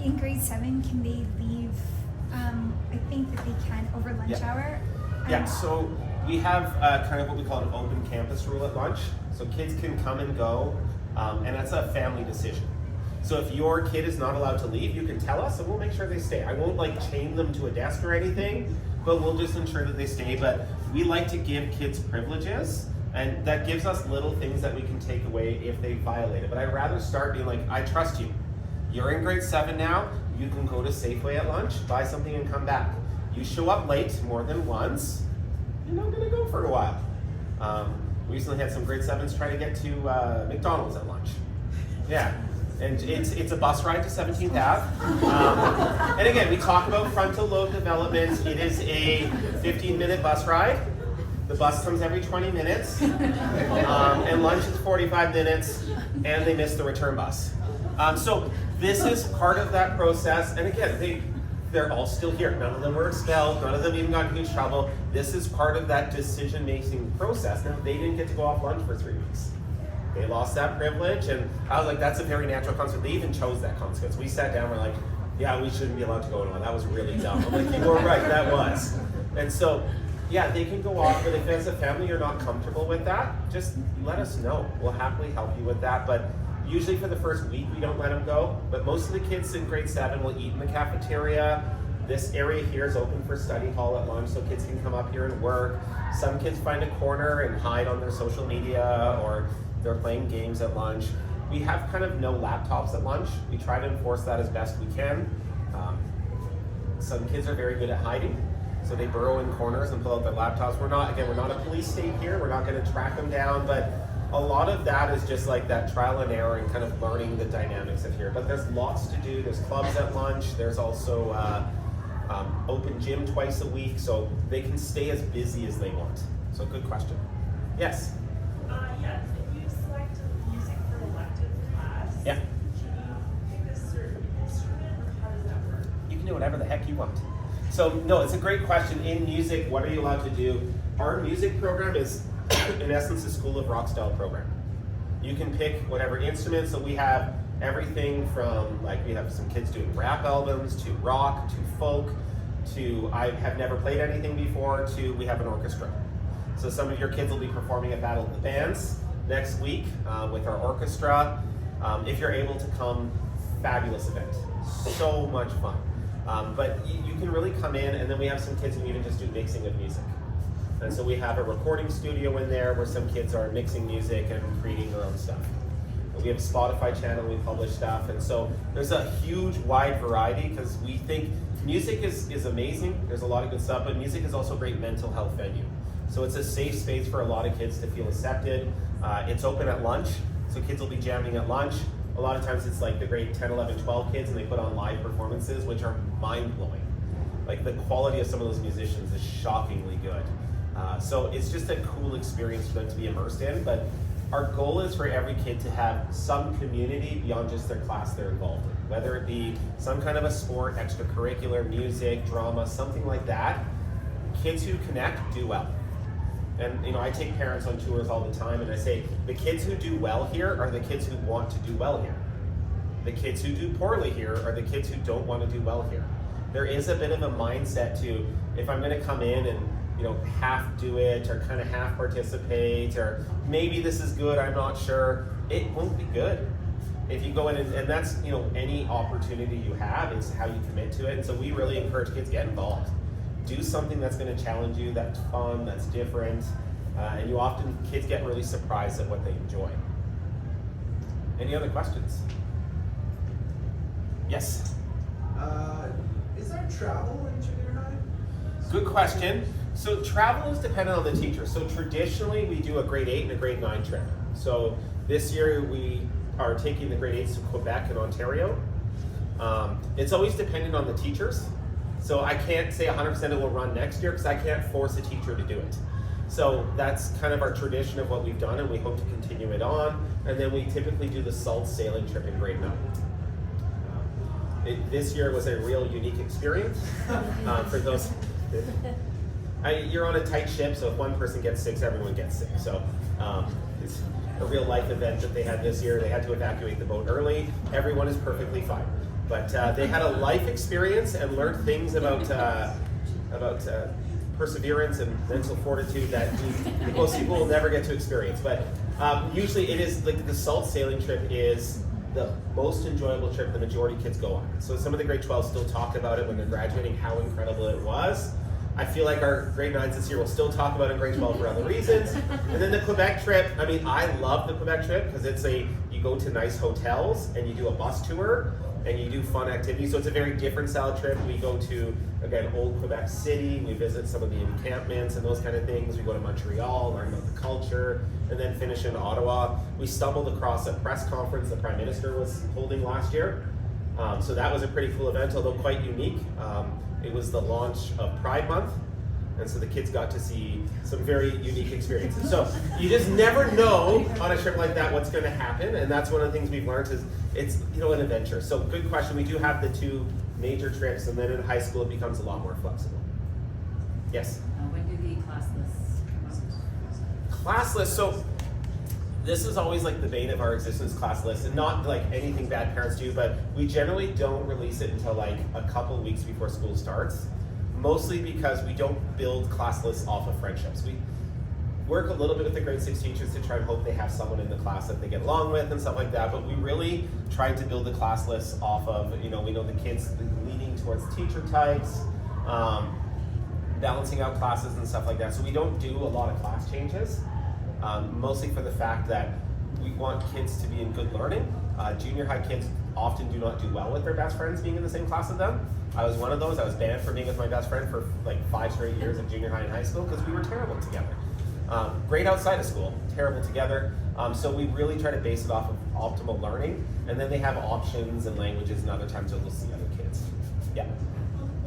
In grade 7, can they leave? I think that they can over lunch hour. Yeah, so we have kind of what we call an open campus rule at lunch. So kids can come and go, and that's a family decision. So if your kid is not allowed to leave, you can tell us and we'll make sure they stay. I won't chain them to a desk or anything, but we'll just ensure that they stay. But we like to give kids privileges, and that gives us little things that we can take away if they violate it. But I'd rather start being like, I trust you. You're in grade 7 now, you can go to Safeway at lunch, buy something and come back. You show up late more than once, you're not gonna go for a while. We recently had some grade 7s try to get to McDonald's at lunch. Yeah, and it's a bus ride to 17th Ave. And again, we talk about frontal lobe development. It is a 15-minute bus ride. The bus comes every 20 minutes, and lunch is 45 minutes, and they miss the return bus. So this is part of that process, and again, they're all still here. None of them were expelled, none of them even got in huge trouble. This is part of that decision-making process. Now, they didn't get to go off lunch for 3 weeks. They lost that privilege, and I was like, that's a very natural consequence. They even chose that consequence. We sat down, we're like, yeah, we shouldn't be allowed to go on. That was really dumb. I'm like, you were right, that was. And so, Yeah, they can go off, but if as a family you're not comfortable with that, just let us know. We'll happily help you with that. But usually for the first week we don't let them go. But most of the kids in grade 7 will eat in the cafeteria. This area here is open for study hall at lunch, so kids can come up here and work. Some kids find a corner and hide on their social media, or they're playing games at lunch. We have kind of no laptops at lunch. We try to enforce that as best we can. Some kids are very good at hiding, so they burrow in corners and pull out their laptops. We're not a police state here. We're not going to track them down, but a lot of that is just like that trial and error and kind of learning the dynamics of here. But there's lots to do. There's clubs at lunch. There's also open gym twice a week, so they can stay as busy as they want. So good question. Yes? Yes, if you select music for elective class, Yeah. can you pick a certain instrument, or how does that work? You can do whatever the heck you want. So no, it's a great question. In music, what are you allowed to do? Our music program is, in essence, a School of Rock style program. You can pick whatever instrument. So we have everything from, like, we have some kids doing rap albums, to rock, to folk, to I have never played anything before, to we have an orchestra. So some of your kids will be performing at Battle of the Bands next week with our orchestra. If you're able to come, fabulous event. So much fun. But you can really come in, and then we have some kids who even just do mixing of music. And so we have a recording studio in there where some kids are mixing music and creating their own stuff. And we have a Spotify channel, we publish stuff, and so there's a huge wide variety, because we think music is amazing. There's a lot of good stuff, but music is also a great mental health venue. So it's a safe space for a lot of kids to feel accepted. It's open at lunch, so kids will be jamming at lunch. A lot of times it's like the grade 10, 11, 12 kids, and they put on live performances, which are mind-blowing. Like, the quality of some of those musicians is shockingly good. So it's just a cool experience for them to be immersed in, but our goal is for every kid to have some community beyond just their class they're involved in, whether it be some kind of a sport, extracurricular, music, drama, something like that. Kids who connect do well. And I take parents on tours all the time, and I say, the kids who do well here are the kids who want to do well here. The kids who do poorly here are the kids who don't want to do well here. There is a bit of a mindset to, if I'm going to come in and half do it, or kind of half participate, or maybe this is good, I'm not sure, it won't be good. If you go in and that's, any opportunity you have, it's how you commit to it. And so we really encourage kids, get involved. Do something that's going to challenge you, that's fun, that's different, and kids get really surprised at what they enjoy. Any other questions? Yes? Is there travel in junior high? Good question. So travel is dependent on the teacher. So traditionally we do a grade 8 and a grade 9 trip. So this year we are taking the grade 8s to Quebec and Ontario. It's always dependent on the teachers. So I can't say 100% it will run next year, because I can't force a teacher to do it. So that's kind of our tradition of what we've done, and we hope to continue it on. And then we typically do the SALT sailing trip in grade 9. This year was a real unique experience for those. You're on a tight ship, so if one person gets sick, everyone gets sick. So it's a real life event that they had this year. They had to evacuate the boat early. Everyone is perfectly fine. But they had a life experience and learned things about perseverance and mental fortitude that most people will never get to experience. But usually it is, like, the SALT sailing trip is the most enjoyable trip the majority of kids go on. So some of the grade 12s still talk about it when they're graduating, how incredible it was. I feel like our grade 9s this year will still talk about it in grade 12 for other reasons. And then the Quebec trip, I love the Quebec trip, because you go to nice hotels and you do a bus tour and you do fun activities. So it's a very different style trip. We go to, again, old Quebec City, we visit some of the encampments and those kind of things. We go to Montreal, learn about the culture, and then finish in Ottawa. We stumbled across a press conference the Prime Minister was holding last year. So that was a pretty cool event, although quite unique. It was the launch of Pride Month, and so the kids got to see some very unique experiences. So you just never know on a trip like that what's going to happen, and that's one of the things we've learned is it's an adventure. So good question. We do have the 2 major trips, and then in high school it becomes a lot more flexible. Yes? When do the class lists come out? Class list. So this is always like the bane of our existence, class list, and not like anything bad parents do, but we generally don't release it until like a couple weeks before school starts. mostly because we don't build class lists off of friendships. We work a little bit with the grade 6 teachers to try and hope they have someone in the class that they get along with and stuff like that, but we really try to build the class lists off of, we know the kids leaning towards teacher types, balancing out classes and stuff like that. So we don't do a lot of class changes, mostly for the fact that we want kids to be in good learning. Junior high kids often do not do well with their best friends being in the same class as them. I was one of those. I was banned from being with my best friend for like 5 straight years of junior high and high school because we were terrible together. Great outside of school, terrible together. So we really try to base it off of optimal learning, and then they have options and languages and other times we'll see other kids. Yeah.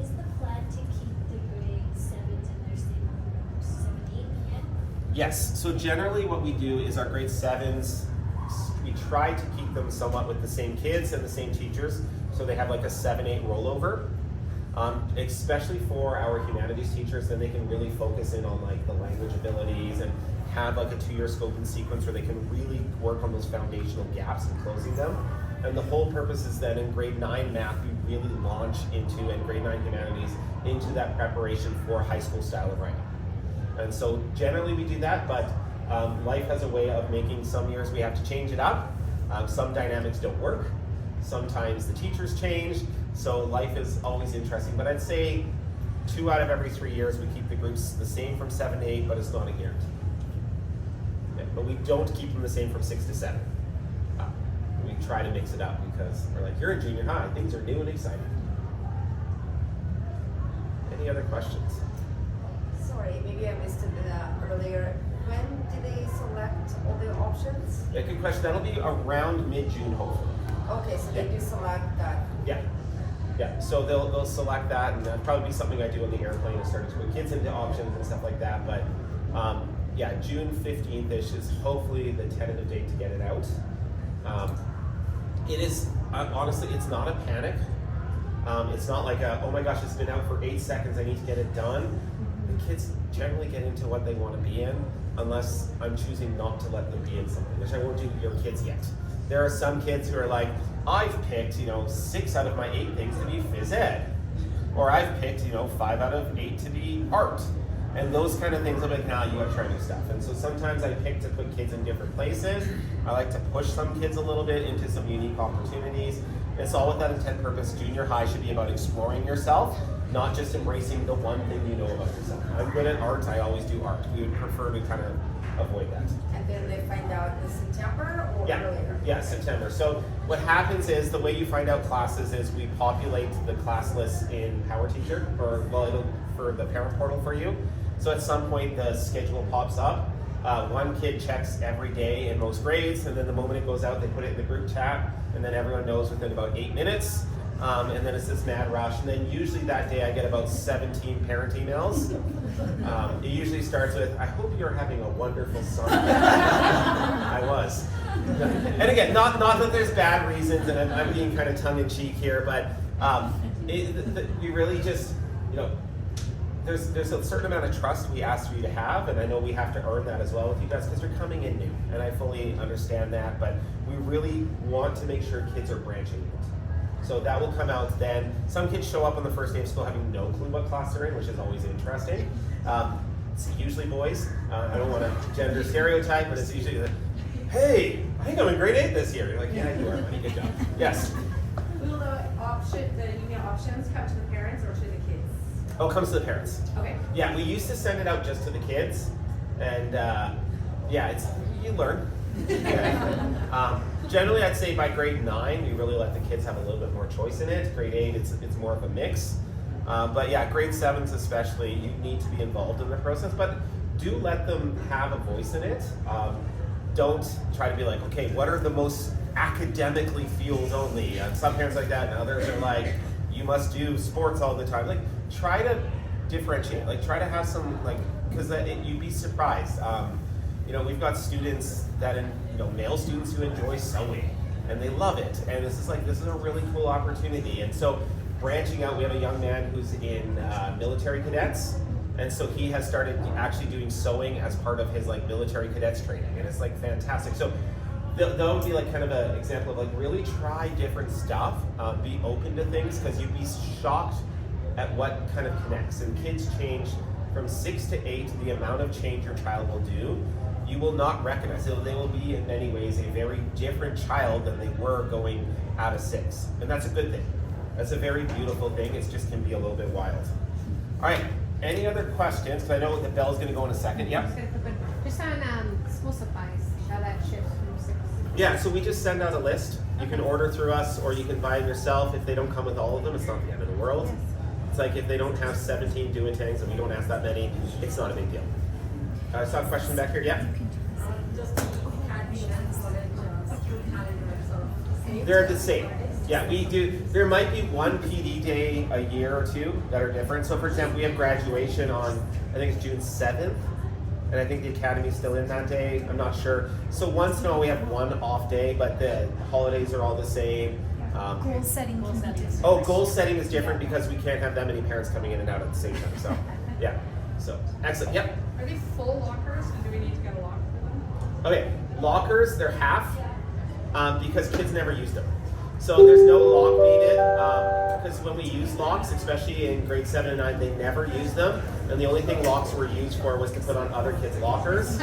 Is the plan to keep the grade 7s in their same group, 7, 8 again? Yes, so generally what we do is our grade 7s, we try to keep them somewhat with the same kids and the same teachers, so they have like a 7-8 rollover. Especially for our humanities teachers, then they can really focus in on like the language abilities and have like a 2-year scope and sequence where they can really work on those foundational gaps and closing them. And the whole purpose is that in grade 9 math, we really launch into, and grade 9 humanities, into that preparation for high school style of writing. And so generally we do that, but life has a way of making some years we have to change it up. Some dynamics don't work. Sometimes the teachers change. So life is always interesting, but I'd say 2 out of every 3 years we keep the groups the same from 7 to 8, but it's not a guarantee. Yeah, but we don't keep them the same from 6 to 7. We try to mix it up because we're like, you're in junior high, things are new and exciting. Any other questions? Sorry, maybe I missed it earlier. When do they select all the options? Yeah, good question. That'll be around mid-June, hopefully. Okay, so they do select that. Yeah. Yeah, so they'll select that, and that'll probably be something I do on the airplane and start to put kids into options and stuff like that. But yeah, June 15th-ish is hopefully the tentative date to get it out. It is, honestly, it's not a panic. It's not like oh my gosh, it's been out for 8 seconds, I need to get it done. The kids generally get into what they want to be in, unless I'm choosing not to let them be in something, which I won't do to your kids yet. There are some kids who are like, I've picked, 6 out of my 8 things to be phys ed. Or I've picked, 5 out of 8 to be art. And those kind of things, I'm like, nah, you gotta try new stuff. And so sometimes I pick to put kids in different places. I like to push some kids a little bit into some unique opportunities. It's all with that intent purpose. Junior high should be about exploring yourself, not just embracing the one thing you know about yourself. I'm good at art, I always do art. We would prefer to kind of avoid that. And then they find out in September or earlier? Yeah, September. So what happens is the way you find out classes is we populate the class list in PowerTeacher, for the parent portal for you. So at some point the schedule pops up. One kid checks every day in most grades, and then the moment it goes out, they put it in the group chat, and then everyone knows within about 8 minutes. And then it's this mad rush, and then usually that day I get about 17 parent emails. It usually starts with, I hope you're having a wonderful summer. I was. And again, not that there's bad reasons, and I'm being kind of tongue-in-cheek here, but we really just, there's a certain amount of trust we ask for you to have, and I know we have to earn that as well with you guys because you're coming in new, and I fully understand that, but we really want to make sure kids are branching out. So that will come out then. Some kids show up on the first day of school having no clue what class they're in, which is always interesting. It's usually boys. I don't want to gender stereotype, but it's usually like, hey, I think I'm in grade 8 this year. You're like, yeah, you are, buddy, good job. Yes? Will the email options come to the parents or to the kids? Oh, it comes to the parents. Okay. Yeah, we used to send it out just to the kids, and yeah, you learn. Generally, I'd say by grade 9, we really let the kids have a little bit more choice in it. Grade 8, it's more of a mix. But yeah, grade 7s especially, you need to be involved in the process, but do let them have a voice in it. Don't try to be like, okay, what are the most academically fields only? Some parents like that, and others are like, you must do sports all the time. Like, try to differentiate. Like, try to have some, because you'd be surprised. We've got students male students who enjoy sewing, and they love it. And this is a really cool opportunity. And so, branching out, we have a young man who's in military cadets. And so he has started actually doing sewing as part of his military cadets training, and it's fantastic. So that would be kind of an example of really try different stuff, be open to things, because you'd be shocked at what kind of connects. And kids change from 6 to 8, the amount of change your child will do, you will not recognize. They will be in many ways a very different child than they were going out of 6. And that's a good thing. That's a very beautiful thing. It just can be a little bit wild. All right, any other questions? Because I know the bell's going to go in a second. Yep. Just on school supplies, how that shifts from 6. Yeah, so we just send out a list. You can order through us or you can buy them yourself. If they don't come with all of them, it's not the end of the world. It's like if they don't have 17 do-and-tangs and we don't ask that many, it's not a big deal. I saw a question back here. Yeah? They're the same. Yeah, we do. There might be one PD day a year or two that are different. So for example, we have graduation on, I think it's June 7th. And I think the academy's still in that day. I'm not sure. So once in a while we have one off day, but the holidays are all the same. Goal setting can be different. Oh, goal setting is different because we can't have that many parents coming in and out at the same time. So, yeah. So, excellent. Yep. Are they full lockers, and do we need to get a lock for them? Okay. Lockers, they're half because kids never use them. So there's no lock needed because when we use locks, especially in grade 7 and 9, they never use them. And the only thing locks were used for was to put on other kids' lockers.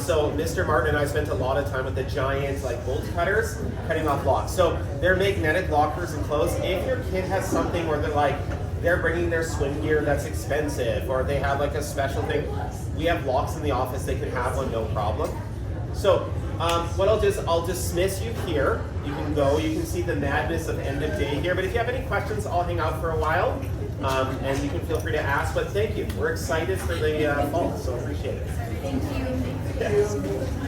So Mr. Martin and I spent a lot of time with the giant bolt cutters cutting off locks. So they're magnetic lockers enclosed. If your kid has something where they're bringing their swim gear that's expensive, or they have a special thing, we have locks in the office. They can have one, no problem. So what I'll do is I'll dismiss you here. You can go. You can see the madness of end of day here. But if you have any questions, I'll hang out for a while, and you can feel free to ask. But thank you. We're excited for the fall, so appreciate it. Thank you.